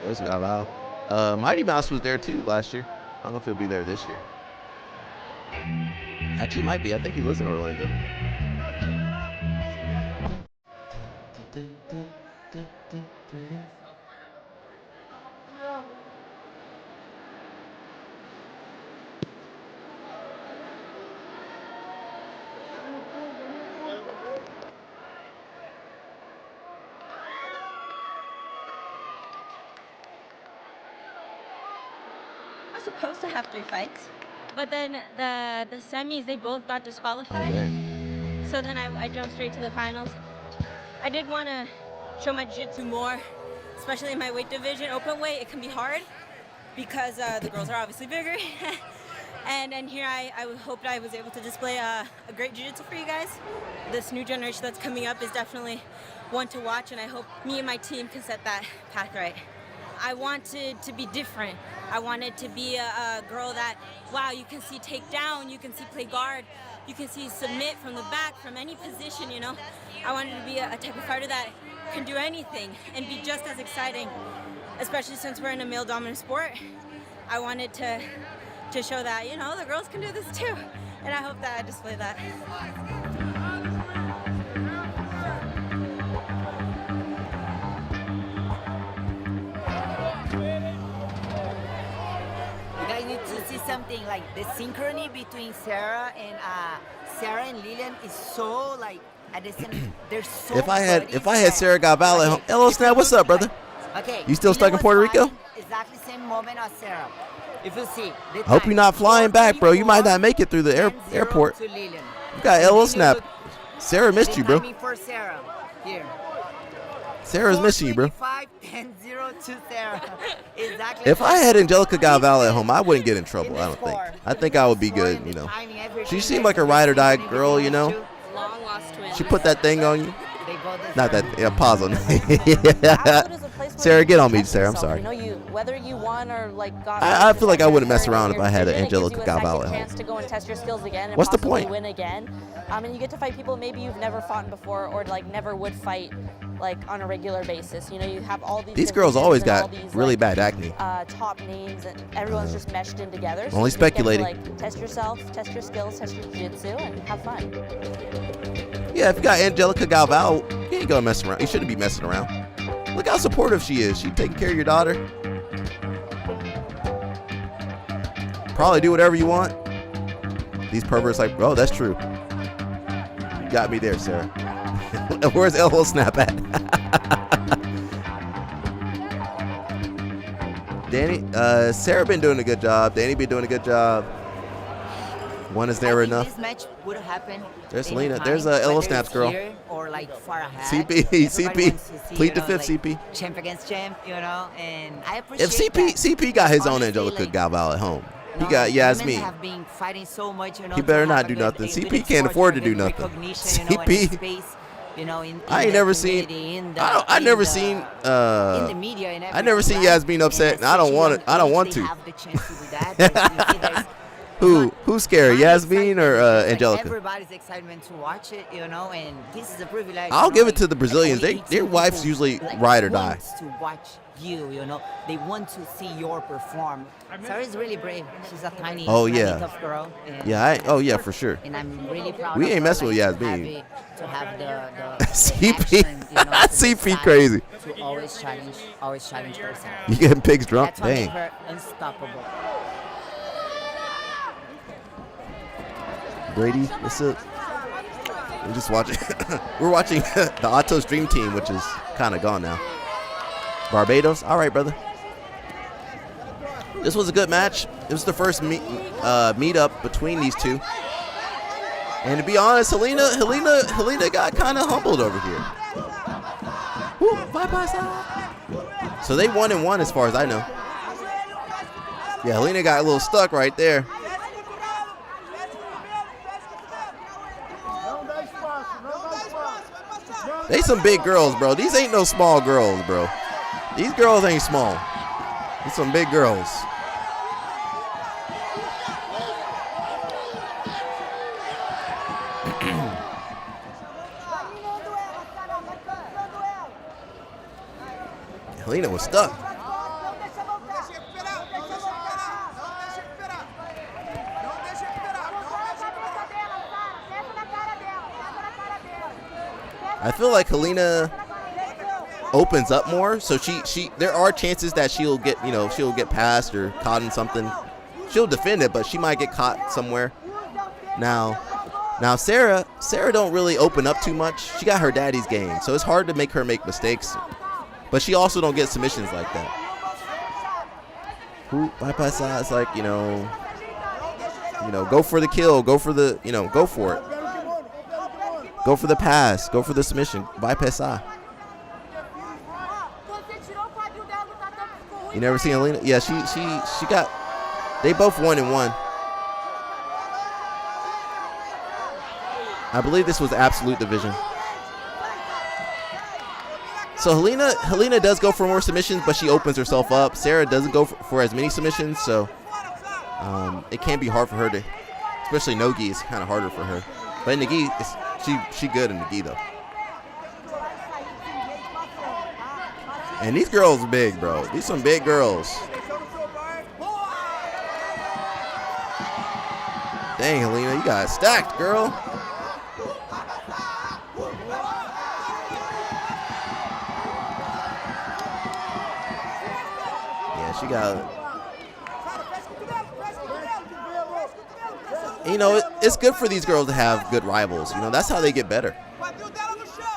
There's Galal. Mighty Mouse was there too last year. I don't know if he'll be there this year. Actually, might be. I think he lives in Orlando. I was supposed to have 3 fights, but then the semis, they both got disqualified. So then I jumped straight to the finals. I did want to show my jiu-jitsu more, especially in my weight division. Open weight, it can be hard because the girls are obviously bigger. and here I hoped I was able to display a great jiu-jitsu for you guys. This new generation that's coming up is definitely one to watch, and I hope me and my team can set that path right. I wanted to be different. I wanted to be a girl that, wow, you can see takedown, you can see play guard, you can see submit from the back, from any position, you know. I wanted to be a type of fighter that can do anything and be just as exciting, especially since we're in a male-dominant sport. I wanted to show that, you know, the girls can do this too. And I hope that I display that. You guys need to see something like the synchrony between Sarah and Lilian is so like at the same. They're so. If I had Sarah Galval at home, hello Snap, what's up, brother? Okay. You still stuck in Puerto Rico? Exactly same moment as Sarah. If you see. I hope you're not flying back, bro. You might not make it through the airport. You got LO Snap. Sarah missed you, bro. For Sarah. Here. Sarah's missing you, bro. 10-0 to Sarah. Exactly. If I had Angelica Galval at home, I wouldn't get in trouble, I don't think. I think I would be good, you know. She seemed like a ride or die girl, you know. Long lost twin. She put that thing on you. Not that, yeah, pause on that. Sarah, get on me, Sarah. I'm sorry. You know, whether you won or like got. I feel like I wouldn't mess around if I had an Angelica Galval at home. Chance to go and test your skills again. And What's the possibly point? Win again. And you get to fight people maybe you've never fought before or like never would fight like on a regular basis. You know, you have all these girls always got these, really like, bad acne. Top names and everyone's just meshed in together. So Only you just get to, speculating. like, test yourself, test your skills, test your jiu-jitsu, and have fun. Yeah, if you got Angelica Galval, you ain't gonna mess around. You shouldn't be messing around. Look how supportive she is. She taking care of your daughter. Probably do whatever you want. These perverts like, bro, that's true. You got me there, Sarah. Where's LO Snap at? Danny, Sarah been doing a good job. Danny been doing a good job. One is never enough. This match would happen. There's Selena. There's a LO Snaps girl. Or like far ahead. CP. Plead the fifth, CP. Champ against champ, you know, and I If appreciate CP got his own Angelica Galval at home. He got Yasmin. Have been fighting so much, you know, He better not do nothing. CP can't afford to do nothing. CP. You know, in I ain't never seen. I never seen. I never seen Yasmin upset, and I don't want it. I don't want to. Who's scary, Yasmin or Angelica? Everybody's excitement to watch it, you know, and this is a privilege. I'll give it to the Brazilians. Their wives usually ride or die. To watch you know, they want to see your perform. Sarah's really brave. She's a tiny, tough girl. Yeah, for sure. And I'm really proud. We ain't messing with Yasmin. To have the CP, action, you know, CP crazy. To always challenge herself. You getting pigs drunk? That's what Dang. makes her unstoppable. Brady, what's up? We're just watching. We're watching the Atos Dream Team, which is kind of gone now. Barbados. All right, brother. This was a good match. It was the first meet up between these two. And to be honest, Helena got kind of humbled over here. Woo, bye. So they 1-1 as far as I know. Yeah, Helena got a little stuck right there. They some big girls, bro. These ain't no small girls, bro. These girls ain't small. These some big girls. Helena was stuck. I feel like Helena opens up more, so she there are chances that she'll get passed or caught in something. She'll defend it, but she might get caught somewhere. Now Sarah don't really open up too much. She got her daddy's game, so it's hard to make her make mistakes. But she also don't get submissions like that. Bypass side, it's like, go for the kill, go for the, go for it. Go for the pass, go for the submission, bypass side. You never seen Helena? Yeah, she got, they both 1-1. I believe this was absolute division. So Helena does go for more submissions, but she opens herself up. Sarah doesn't go for as many submissions, so it can be hard for her to, especially no gi. It's kind of harder for her. But in the gi, she good in the gi though. And these girls are big, bro. These some big girls. Dang, Helena, you got stacked, girl. Yeah, she got. It's good for these girls to have good rivals. That's how they get better.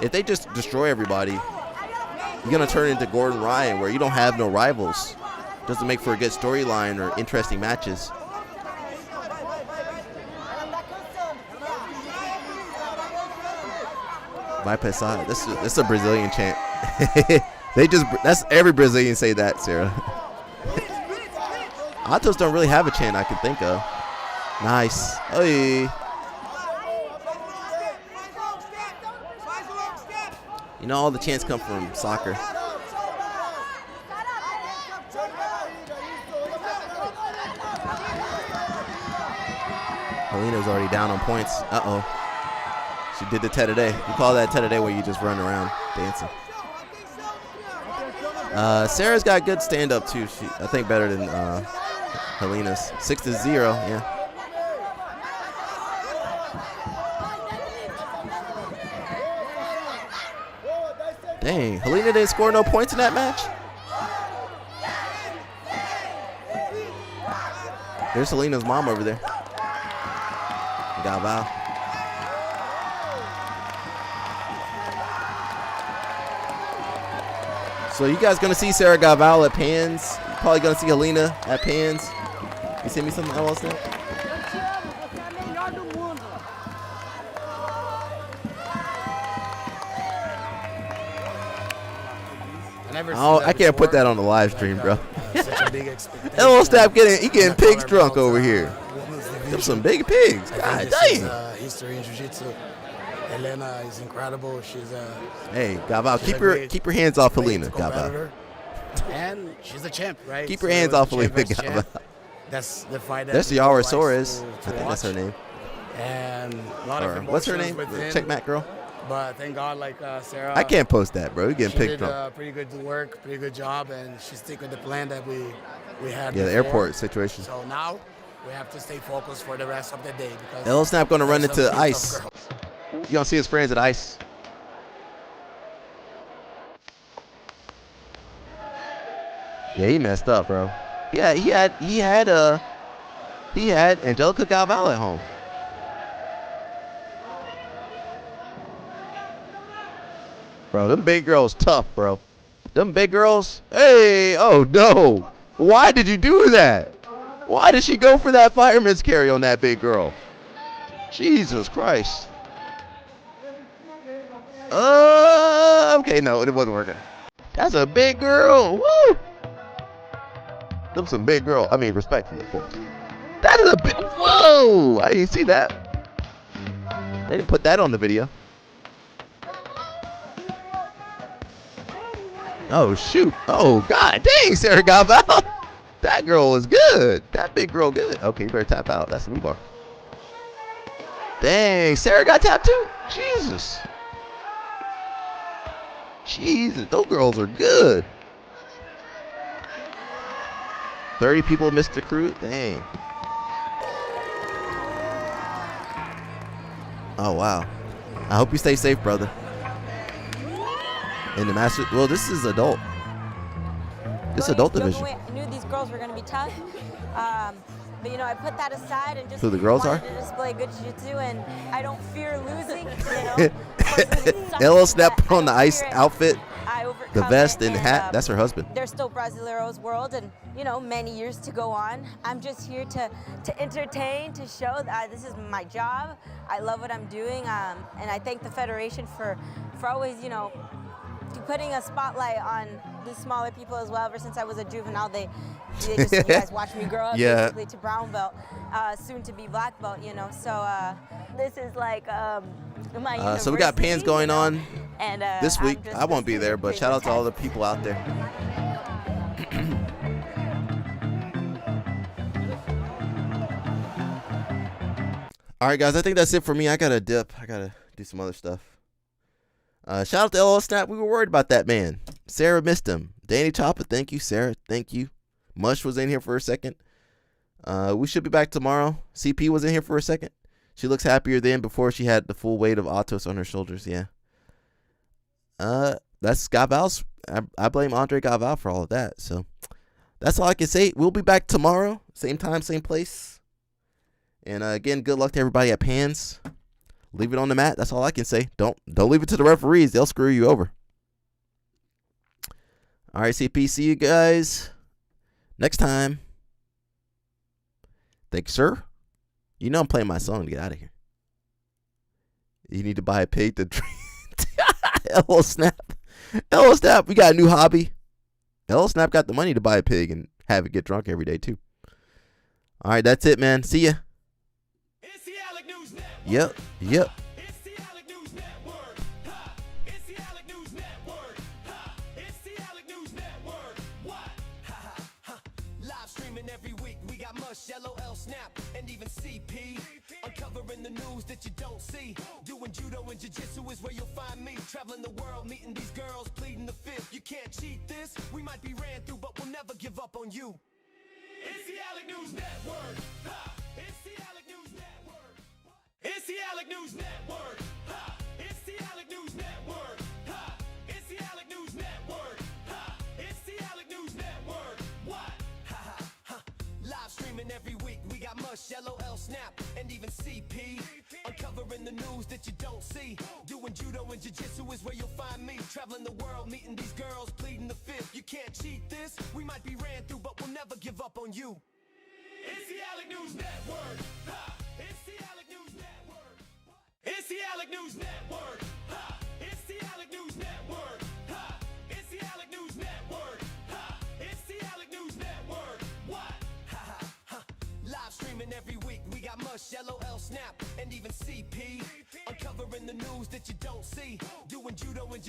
If they just destroy everybody, you're going to turn into Gordon Ryan, where you don't have no rivals. Doesn't make for a good storyline or interesting matches. Bypass side. This is a Brazilian chant. That's every Brazilian say that, Sarah. Atos don't really have a chant I can think of. Nice. Hey. All the chants come from soccer. Helena's already down on points. Uh-oh. She did the Tete-a-day. You call that Tete-a-day where you just run around dancing. Sarah's got good stand-up, too. I think better than Helena's. 6-0, yeah. Dang, Helena didn't score no points in that match? There's Helena's mom over there. Galval. So you guys gonna see Sarah Galval at Pans. You're probably gonna see Helena at Pans. You send me something else now? never. Oh, I can't put that on the live stream, bro. Such a big expectation. Hello, Snap getting pigs drunk over here. Them some big pigs. God This dang. is history in jiu-jitsu. Elena is incredible. She's a. Hey, Gavao, keep your hands off Helena, Gavao. And she's a champ, right? Keep your hands off Helena, champ versus Gavao. champ. That's the fight. That That's the people likes Yarosaurus. to I think that's her watch. name. And a lot of What's her emotions name? within. Check Matt girl. But thank God, like Sarah. I can't post that, bro. You're getting She picked did drunk. pretty good work, pretty good job, and she stick with the plan that we had. Yeah, the before. airport situation. So now we have to stay focused for the rest of the day because. L Snap gonna run there's some into tough ice. girls. You gonna see his friends at ice. Yeah, he messed up, bro. Yeah, he had Angelica Galval at home. Bro, them big girls tough, bro. Them big girls. Hey, oh no. Why did you do that? Why did she go for that fireman's carry on that big girl? Jesus Christ. Okay, no, it wasn't working. That's a big girl. Woo! Them some big girl. I mean, respectfully, of course. That is a big. Whoa! I didn't see that. They didn't put that on the video. Oh shoot! Oh god dang, Sarah Galval. That girl was good. That big girl good. Okay, you better tap out. That's the bar. Dang, Sarah got tapped too. Jesus. Jesus, those girls are good. 30 people missed the crew. Dang. Oh wow. I hope you stay safe, brother. In the master, well, this is adult. This adult division. I knew these girls were going to be tough, but you know, I put that aside and just Who the girls wanted are? to display good jiu-jitsu, and I don't fear losing. You know, Ella Snap on the ice outfit, I overcome the vest it, and the hat. That's her husband. They're still Brasileiros world, and you know, many years to go on. I'm just here to entertain, to show that this is my job. I love what I'm doing, and I thank the federation for always, you know, putting a spotlight on the smaller people as well. Ever since I was a juvenile, they just, you guys watched me grow up basically to brown belt, soon to be black belt, you know. So this is like my So we got pans going on and, this week. I'm I won't be there, but shout out to all the people out there. All right, guys, I think that's it for me. I gotta dip. I gotta do some other stuff. Shout out to LL Snap. We were worried about that man. Sarah missed him. Danny Chopper, thank you. Sarah, thank you. Mush was in here for a second. We should be back tomorrow. CP was in here for a second. She looks happier than before she had the full weight of Atos on her shoulders. Yeah. That's Gaval's. I blame Andre Gaval for all of that. So that's all I can say. We'll be back tomorrow. Same time, same place. And again, good luck to everybody at Pans. Leave it on the mat. That's all I can say. Don't leave it to the referees. They'll screw you over. All right, CP. See you guys next time. Thank you, sir. You know I'm playing my song to get out of here. You need to buy a pig to drink. LL Snap. LL Snap, we got a new hobby. LL Snap got the money to buy a pig and have it get drunk every day, too. All right, that's it, man. See ya. Yep. LOL Snap and even CP uncovering the news that you don't see. Doing judo and jiu-jitsu is where you'll find me. Traveling the world, meeting these girls, pleading the fifth. You can't cheat this. We might be ran through, but we'll never give up on you. It's the Alec News Network. It's the Alec News Network. It's the Alec News Network. It's the Alec News Network. It's the Alec News Network. It's the Alec News Network. What? Live streaming every week. We got Mush, LOL Snap, and even CP. Uncovering the news that you don't see. Doing judo and jiu-jitsu is where you'll find me. Traveling the world, meeting these girls, pleading the fifth. You can't cheat this. We might be ran through, but we'll never give up on you. It's the Alec News Network. It's the Alec News Network. It's the Alec News Network. It's the Alec News Network. It's the Alec News Network. Hush, LOL, snap, and even CP. Uncovering the news that you don't see. Doing judo and jiu-jitsu.